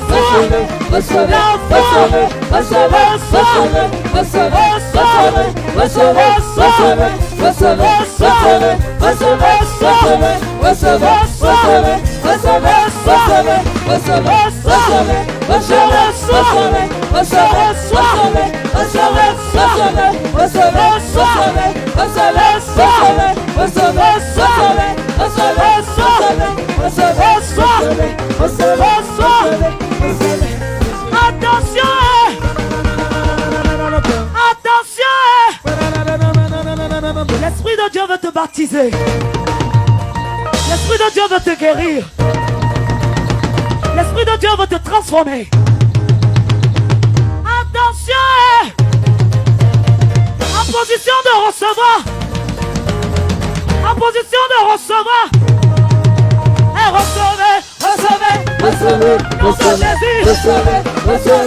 S3: attention, l'Esprit de Dieu veut te baptiser, l'Esprit de Dieu veut te guérir, l'Esprit de Dieu veut te transformer. Attention, en position de recevoir, en position de recevoir. Et recevez, nom de Jésus, je reçois,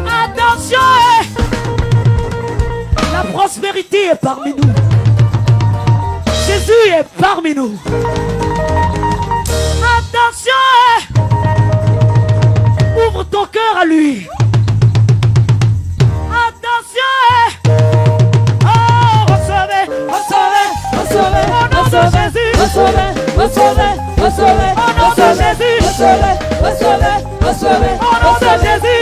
S3: attention, la prospérité est parmi nous. Jésus est parmi nous. Attention, ouvre ton cœur à lui. Attention, oh, recevez, au nom de Jésus, au nom de Jésus, au nom de Jésus,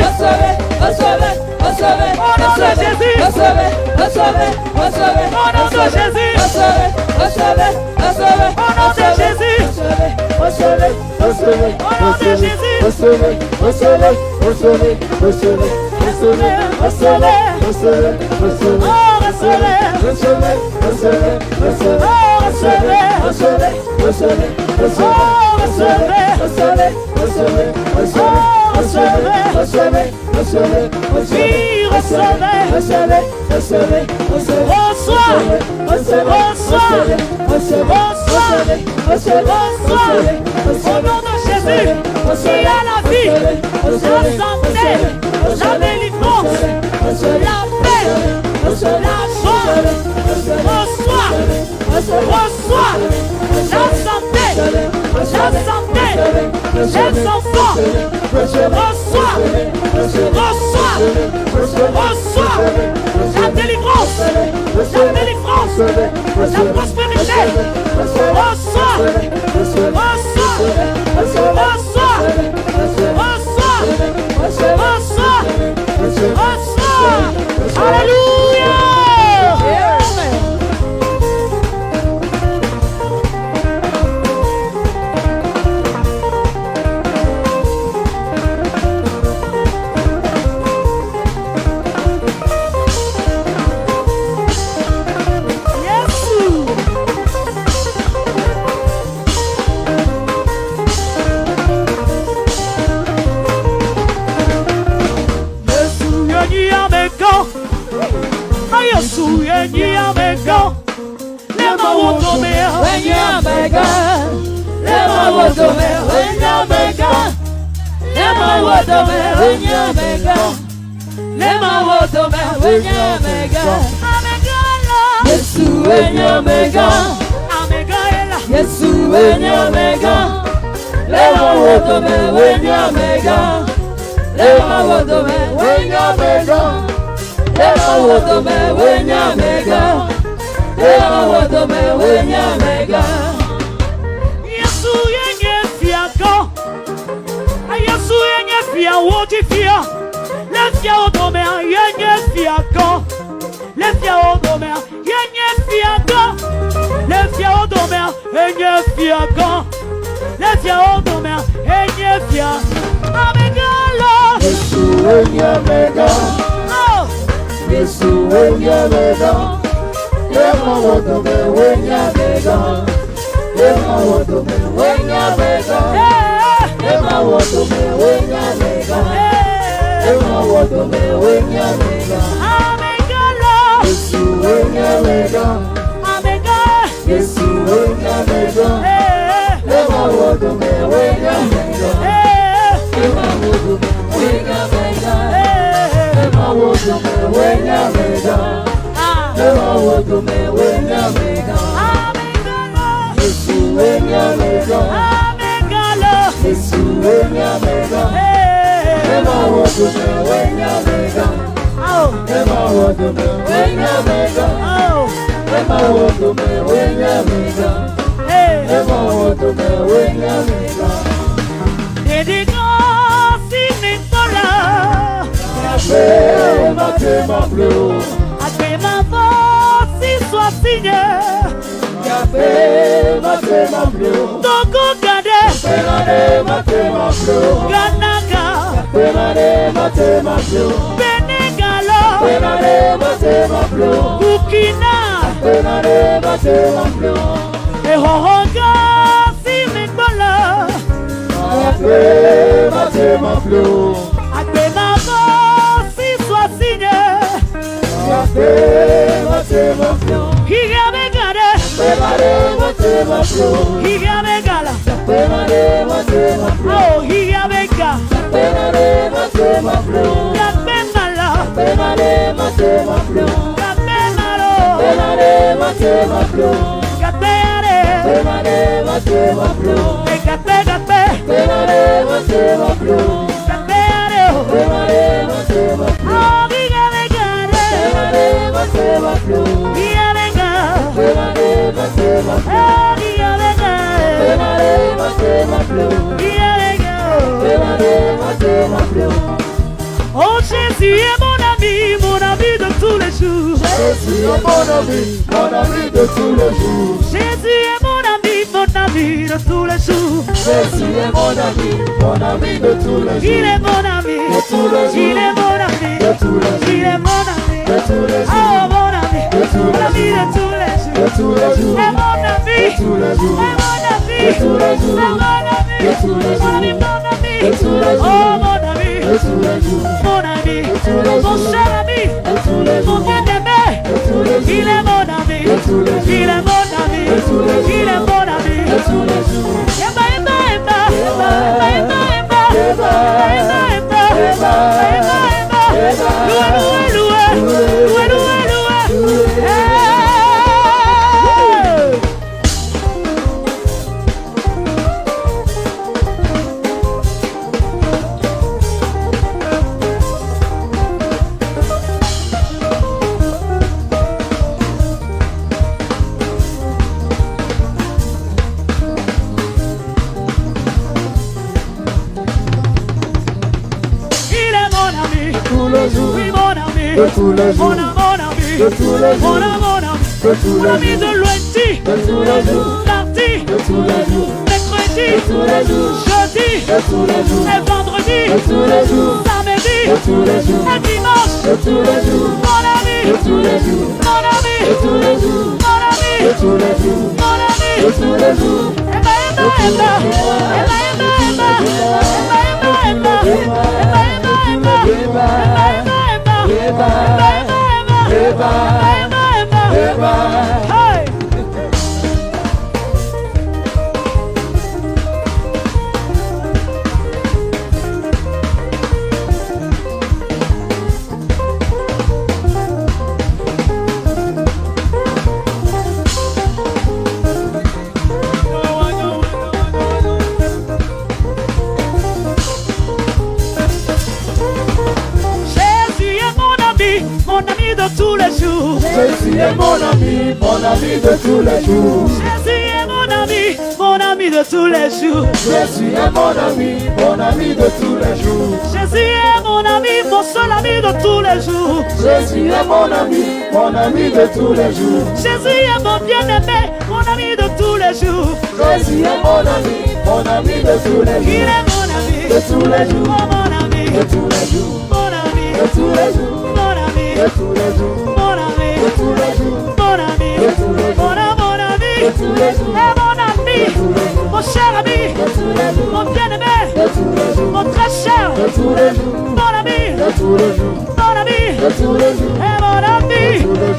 S3: Oh Jésus est mon ami,
S1: Jésus est mon ami de tous les jours.
S3: Jésus est mon ami de tous les jours.
S1: Jésus est mon ami de tous les jours.
S3: Il est mon ami,
S1: De tous les jours.
S3: il est mon ami,
S1: De tous les jours.
S3: il est mon ami,
S1: De tous les jours.
S3: oh mon ami,
S1: De tous
S3: mon
S1: les
S3: ami de tous les
S1: De
S3: jours.
S1: tous les jours.
S3: C'est mon ami,
S1: De tous les jours.
S3: c'est mon ami,
S1: De tous les jours.
S3: c'est mon ami,
S1: De tous les
S3: mon ami,
S1: jours.
S3: mon ami,
S1: De tous les jours.
S3: oh mon ami,
S1: De tous les jours.
S3: mon ami,
S1: tous les
S3: mon
S1: jours.
S3: cher ami,
S1: De tous les
S3: mon
S1: jours.
S3: bien-aimé,
S1: De tous les jours.
S3: il est mon ami,
S1: De tous les jours.
S3: il est mon ami,
S1: De tous les jours.
S3: il est mon ami.
S1: De tous les jours.
S3: Eba, eba, eba, eba, eba, eba,
S1: Eba.
S3: eba, eba,
S1: Eba.
S3: eba, eba.
S1: Eba.
S3: Loué, loué, loué, loué, loué, loué. Hey! Il est mon ami,
S1: Tous les jours.
S3: oui mon ami,
S1: De tous les jours.
S3: mon ami,
S1: De tous les jours.
S3: mon ami,
S1: De tous
S3: mon
S1: les
S3: ami
S1: jours.
S3: de lundi,
S1: De tous les jours.
S3: mardi,
S1: De tous les jours.
S3: mercredi,
S1: De tous les jours.
S3: jeudi,
S1: De tous les jours.
S3: et vendredi,
S1: De tous les jours.
S3: samedi,
S1: De tous les jours.
S3: et dimanche,
S1: De tous les jours.
S3: mon ami,
S1: De tous les jours.
S3: mon ami,
S1: De tous les jours.
S3: mon ami,
S1: De tous les jours.
S3: mon ami.
S1: De tous les jours.
S3: Eba, eba, eba, eba, eba, eba, eba, eba, eba, eba, eba, eba,
S1: Eba.
S3: eba, eba,
S1: Eba.
S3: eba,
S1: Eba.
S3: Hey! Jésus est mon ami de tous les jours.
S1: Jésus est mon ami de tous les jours.
S3: Jésus est mon ami de tous les jours.
S1: Jésus est mon ami de tous les jours.
S3: Jésus est mon ami, mon seul ami de tous les jours.
S1: Jésus est mon ami de tous les jours.
S3: Jésus est mon bien-aimé, mon ami de tous les jours.
S1: Jésus est mon ami de tous les
S3: Il
S1: jours.
S3: est mon ami,
S1: De tous les
S3: oh
S1: jours.
S3: mon ami,
S1: De tous les jours.
S3: mon ami,
S1: De tous les jours.
S3: mon ami,
S1: De tous les jours.
S3: mon ami,
S1: De tous les jours.
S3: mon ami,
S1: De tous les jours.
S3: mon ami,
S1: De tous les jours.
S3: et mon ami, mon cher ami,
S1: De tous les jours.
S3: mon bien-aimé,
S1: De tous les jours.
S3: mon très cher,
S1: De tous les jours.
S3: mon ami,
S1: De tous les jours.
S3: mon ami,
S1: De tous les jours.
S3: et mon ami,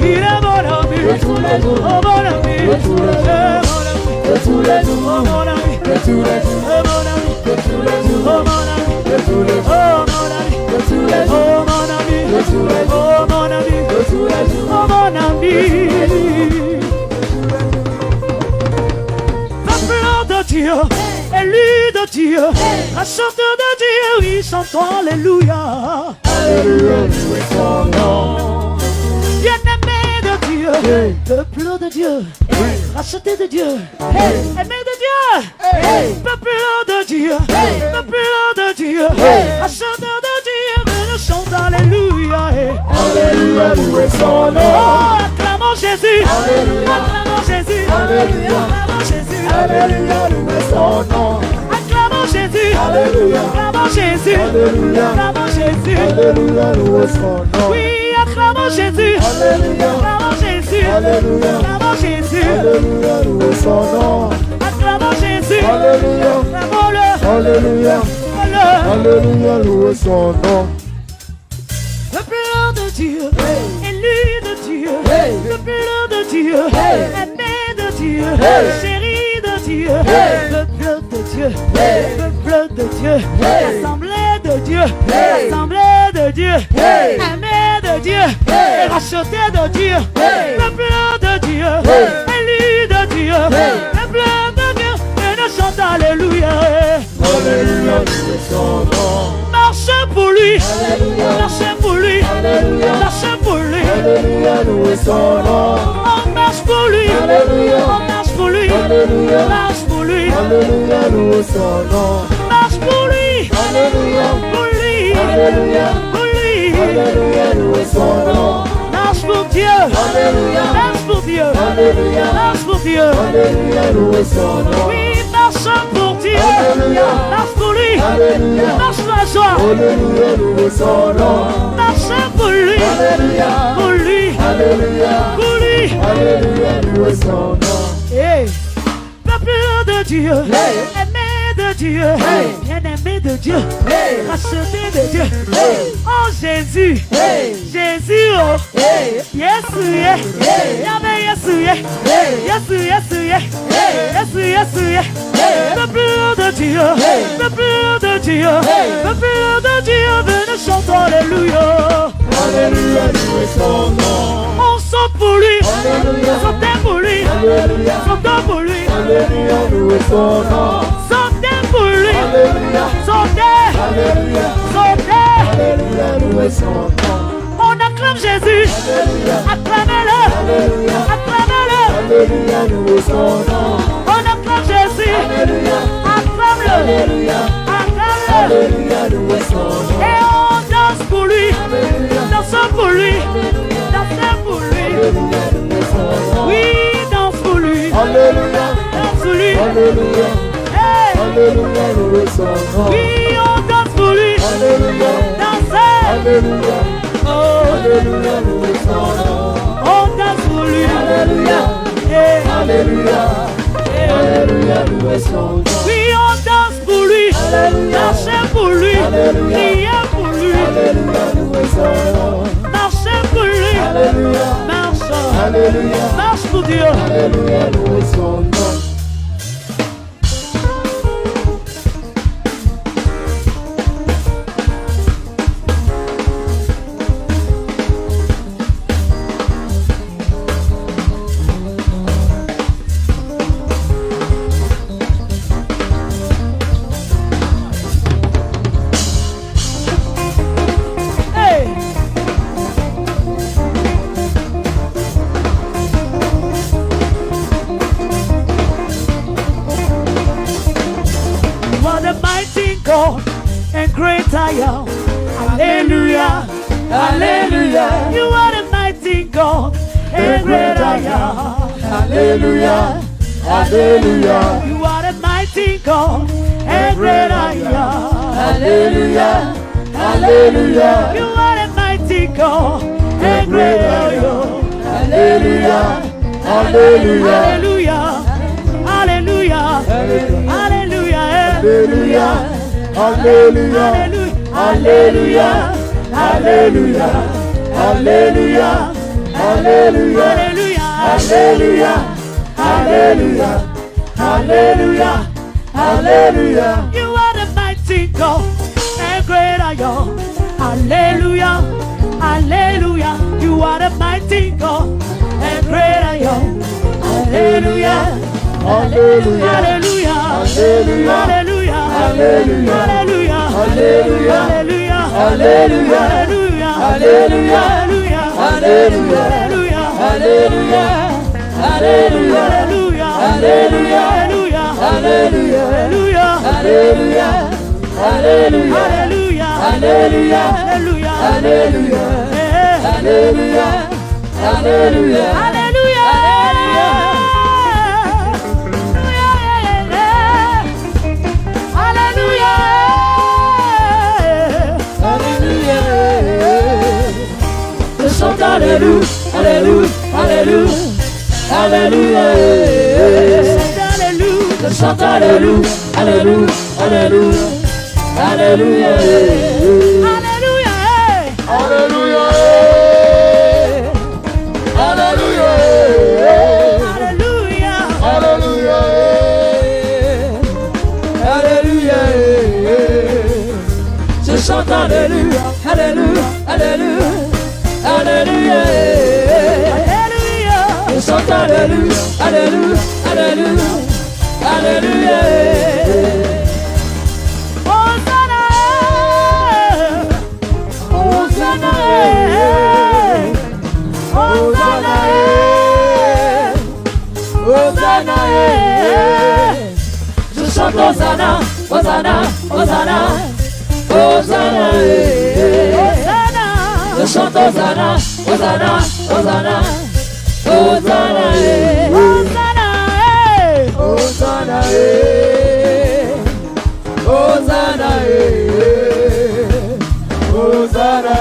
S3: il est mon ami,
S1: De tous les jours.
S3: oh mon ami,
S1: De tous les jours.
S3: et mon ami,
S1: De tous les jours.
S3: oh mon ami,
S1: De tous les jours.
S3: et mon ami,
S1: De tous les jours.
S3: oh mon ami,
S1: De tous les jours.
S3: oh mon ami,
S1: De tous les jours.
S3: oh mon ami,
S1: De tous les jours.
S3: oh mon ami,
S1: De tous les jours.
S3: oh mon ami. Peuple de Dieu, élu de Dieu, racheté de Dieu, oui, chantons Alléluia.
S1: Alléluia, loué son nom.
S3: Bien-aimé de Dieu,
S1: Hey.
S3: peuple de Dieu, racheté de Dieu, aimé de Dieu, peuple de Dieu, peuple de Dieu, racheté de Dieu, mais nous chantons Alléluia.
S1: Alléluia, loué son nom.
S3: Oh, acclamons Jésus,
S1: Alléluia.
S3: acclamons Jésus,
S1: Alléluia.
S3: acclamons Jésus,
S1: Alléluia, loué son nom.
S3: acclamons Jésus,
S1: Alléluia.
S3: acclamons Jésus,
S1: Alléluia.
S3: acclamons Jésus,
S1: Alléluia, loué son nom.
S3: oui, acclamons Jésus,
S1: Alléluia.
S3: acclamons Jésus,
S1: Alléluia.
S3: acclamons Jésus,
S1: Alléluia, loué son nom.
S3: acclamons Jésus,
S1: Alléluia.
S3: acclamons-le,
S1: Alléluia.
S3: acclamons-le.
S1: Alléluia, loué son nom.
S3: Peuple de Dieu, élu de Dieu,
S1: Hey.
S3: peuple de Dieu,
S1: Hey.
S3: aimé de Dieu,
S1: Hey.
S3: chéri de Dieu,
S1: Hey.
S3: peuple de Dieu,
S1: Hey.
S3: peuple de Dieu,
S1: Hey.
S3: assemblée de Dieu,
S1: Hey.
S3: assemblée de Dieu,
S1: Hey.
S3: aimé de Dieu,
S1: Hey.
S3: racheté de Dieu,
S1: Hey.
S3: peuple de Dieu,
S1: Hey.
S3: élu de Dieu,
S1: Hey.
S3: peuple de Dieu, et nous chantons Alléluia.
S1: Alléluia, loué son nom.
S3: Marche pour lui,
S1: Alléluia.
S3: marche pour lui,
S1: Alléluia.
S3: marche pour lui.
S1: Alléluia, loué son nom.
S3: On marche pour lui,
S1: Alléluia.
S3: on marche pour lui,
S1: Alléluia.
S3: on marche pour lui,
S1: Alléluia, loué son nom.
S3: marche pour lui,
S1: Alléluia.
S3: pour lui,
S1: Alléluia.
S3: pour lui,
S1: Alléluia, loué son nom.
S3: marche pour Dieu. Dieu.
S1: Alléluia.
S3: Danse pour Dieu.
S1: Alléluia.
S3: Danse pour Dieu.
S1: Alléluia, louez son nom.
S3: Oui, marche pour Dieu.
S1: Alléluia.
S3: Marche pour lui.
S1: Alléluia.
S3: Marche la joie.
S1: Alléluia, louez son nom.
S3: Marche pour lui.
S1: Alléluia.
S3: Pour lui.
S1: Alléluia.
S3: Pour lui.
S1: Alléluia, louez son nom.
S3: Hey. Peuple de Dieu.
S1: Hey.
S3: Aimé de Dieu.
S1: Hey.
S3: Bien-aimé de Dieu.
S1: Hey.
S3: Racheté de Dieu.
S1: Hey.
S3: Oh Jésus.
S1: Hey.
S3: Jésus. Oh.
S1: Hey.
S3: Yesu. Yeah.
S1: Hey.
S3: Yahweh Yesu. Yeah.
S1: Hey.
S3: Yesu. Yesu. Yeah.
S1: Hey.
S3: Yesu. Yesu. Yeah.
S1: Hey.
S3: Peuple de Dieu.
S1: Hey.
S3: Peuple de Dieu.
S1: Hey.
S3: Peuple de Dieu. Venez chanter Alléluia.
S1: Alléluia, louez son nom.
S3: On saute pour lui.
S1: Alléluia.
S3: Sautez pour lui.
S1: Alléluia.
S3: Sautez pour lui.
S1: Alléluia, louez son nom.
S3: Sautez pour lui.
S1: Alléluia.
S3: Sautez.
S1: Alléluia.
S3: Sautez.
S1: Alléluia, louez son nom.
S3: On acclame Jésus.
S1: Alléluia.
S3: Acclamez-le.
S1: Alléluia.
S3: Acclamez-le.
S1: Alléluia, louez son nom.
S3: On acclame Jésus.
S1: Alléluia.
S3: Acclame-le.
S1: Alléluia.
S3: Acclame-le.
S1: Alléluia, louez son nom.
S3: Et on danse pour lui.
S1: Alléluia.
S3: Dansons pour lui. Dansez pour lui.
S1: Alléluia, louez son nom.
S3: Oui, danse pour lui.
S1: Alléluia.
S3: Danse pour lui.
S1: Alléluia.
S3: Hey.
S1: Alléluia, louez son nom.
S3: Oui, on danse pour lui.
S1: Alléluia.
S3: Dansez.
S1: Alléluia.
S3: Oh,
S1: Alléluia, louez son nom.
S3: on danse pour lui.
S1: Alléluia.
S3: Hey.
S1: Alléluia.
S3: Hey.
S1: Alléluia, louez son nom.
S3: Oui, on danse pour lui.
S1: Alléluia.
S3: Marchez pour lui.
S1: Alléluia.
S3: Priez pour lui.
S1: Alléluia, louez son nom.
S3: Marchez pour lui.
S1: Alléluia.
S3: Marche.
S1: Alléluia.
S3: Marche pour Dieu.
S1: Alléluia, louez son nom.
S3: Hey. What a mighty God and great I am. Hallelujah. Hallelujah. You are the mighty God and great I am.
S1: Alléluia. Alléluia.
S3: You are the mighty God and great I am.
S1: Alléluia. Alléluia.
S3: You are the mighty God and great I am.
S1: Alléluia. Alléluia.
S3: Hallelujah. Hallelujah. Hallelujah.
S1: Alléluia. Alléluia.
S3: Hallelujah.
S1: Alléluia. Alléluia. Alléluia. Alléluia. Alléluia. Alléluia.
S3: You are the mighty God and great I am. Hallelujah. Hallelujah. You are the mighty God and great I am. Hallelujah.
S1: Alléluia.
S3: Hallelujah.
S1: Alléluia.
S3: Hallelujah.
S1: Alléluia.
S3: Hallelujah.
S1: Alléluia.
S3: Hallelujah.
S1: Alléluia.
S3: Hallelujah.
S1: Alléluia.
S3: Hallelujah.
S1: Alléluia.
S3: Hallelujah.
S1: Alléluia.
S3: Hallelujah.
S1: Alléluia.
S3: Hallelujah.
S1: Alléluia. Alléluia.
S3: Hallelujah.
S1: Alléluia.
S3: Hallelujah.
S1: Alléluia.
S3: Eh.
S1: Alléluia. Alléluia.
S3: Hallelujah. Hallelujah.
S1: Je chante Alléluia. Alléluia. Alléluia. Alléluia. Je chante Alléluia. Alléluia. Alléluia. Alléluia.
S3: Hallelujah.
S1: Alléluia. Alléluia.
S3: Hallelujah.
S1: Alléluia. Alléluia. Je chante Alléluia. Alléluia. Alléluia. Alléluia.
S3: Hallelujah.
S1: Je chante Alléluia. Alléluia. Alléluia. Alléluia.
S3: Hosanna. Hosanna. Hosanna.
S1: Hosanna. Je chante Hosanna. Hosanna. Hosanna. Hosanna.
S3: Hosanna.
S1: Je chante Hosanna.
S2: Hosanna, Hosanna, Hosanna,
S3: Hosanna,
S2: Hosanna, Hosanna, Hosanna,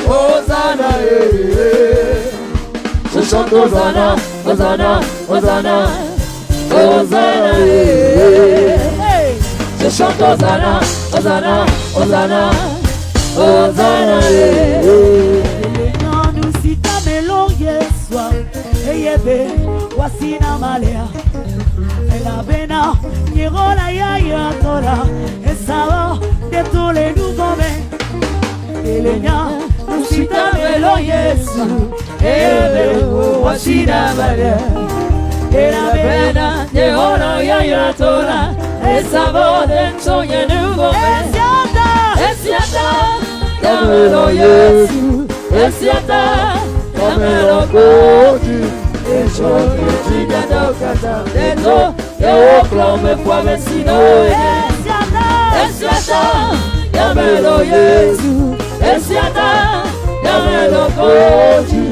S2: Hosanna, je chante Hosanna, Hosanna, Hosanna, Hosanna, je chante Hosanna, Hosanna, Hosanna, Hosanna.
S3: nous si ta mélon yeswa, eyebe, wasina malea. La bena, nyerola ya tola, esao de tous les nouveaux mets. Elenya, nous si ta mélon yesu, eyebe, wasina malea.
S2: La bena, nyerola ya tola, esao de tous les nouveaux mets. Esiata, yamelo Yesu, Esiata, yamelo Koti, Echo, Echiga Dokata, Eto, Eoklome Kwamesino, Esiata, yamelo Yesu, Esiata, yamelo Koti,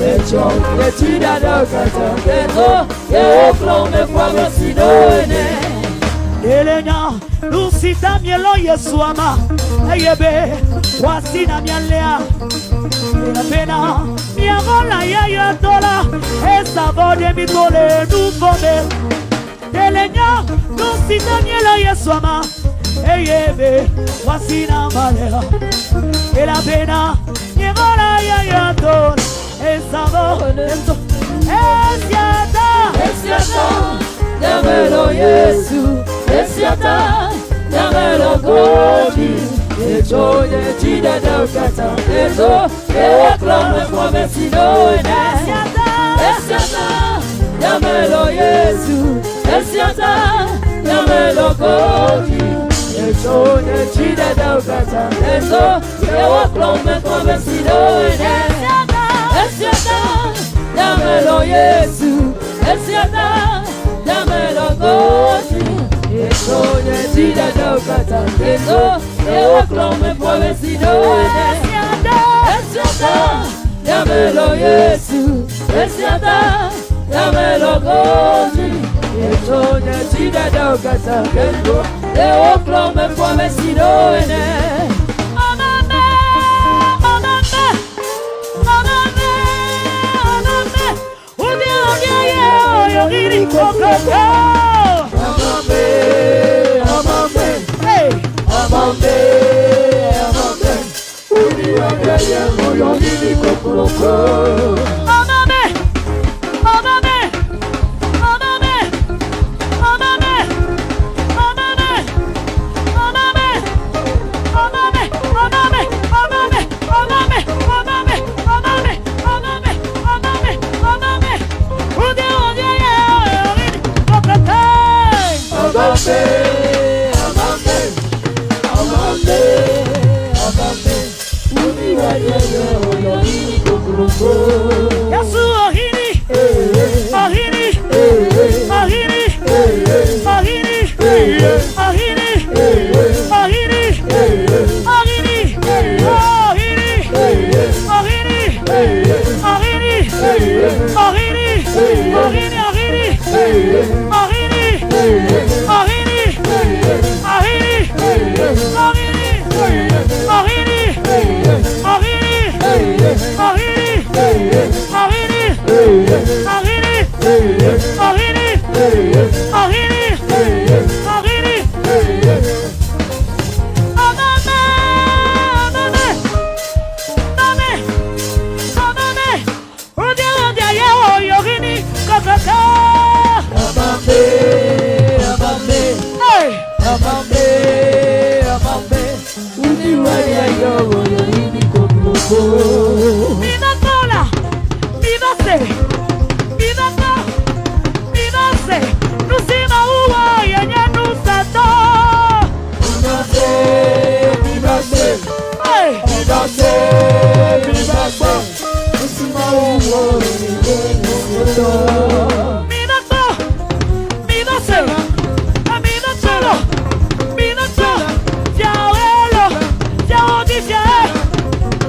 S2: Echo, Echiga Dokata, Eto, Eoklome Kwamesino,
S3: Elenya, nous si ta mielo yesuama, eyebe, wasina mialea. La pena, miagola ya tola, esavo de mi tole nouveau mets. Elenya, nous si ta mielo yesuama, eyebe, wasina malea. Et la pena, miagola ya tola, esavo de mi tole.
S2: Esiata, yamelo Yesu, Esiata, yamelo Koti, Echo, Echiga Dokata, Eto, Eoklome Kwamesino, Esiata, yamelo Yesu, Esiata, yamelo Koti, Echo, Echiga Dokata, Eto, Eoklome Kwamesino, Esiata, yamelo Yesu, Esiata, yamelo Koti, Echo, Echiga Dokata, Eto, Eoklome Kwamesino, Esiata, yamelo Yesu, Esiata, yamelo Koti, Echo, Echiga Dokata, Eto, Eoklome Kwamesino,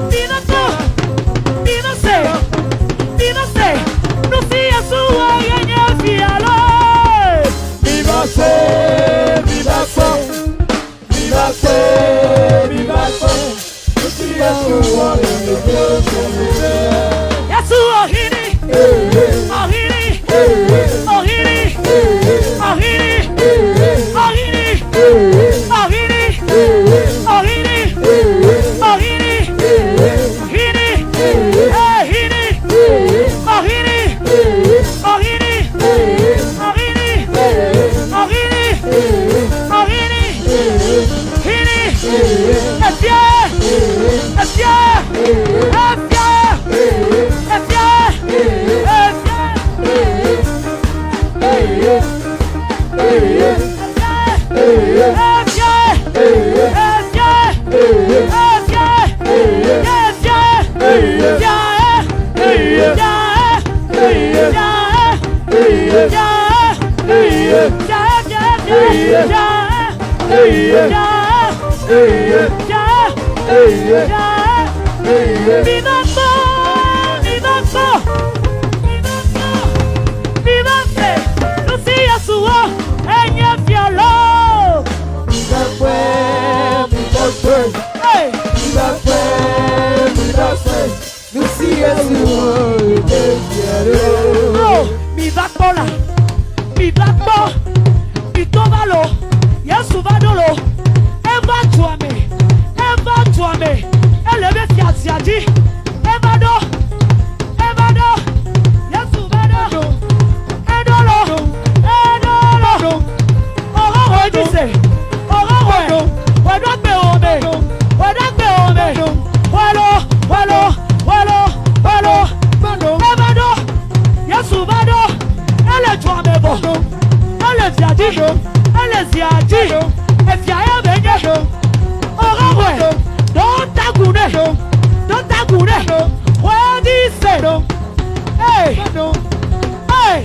S3: Mina Mi va cola, mi va po, mi tovalo, Yesu va dolo, eva tuame, eleve fiatiadi, eva do, Yesu va do, edolo, oh dice, wedagbe ome, welo, eva do, Yesu va do, ele tuame bo, ele ziadi, efiaya benye, don't tagune, what is it? Hey,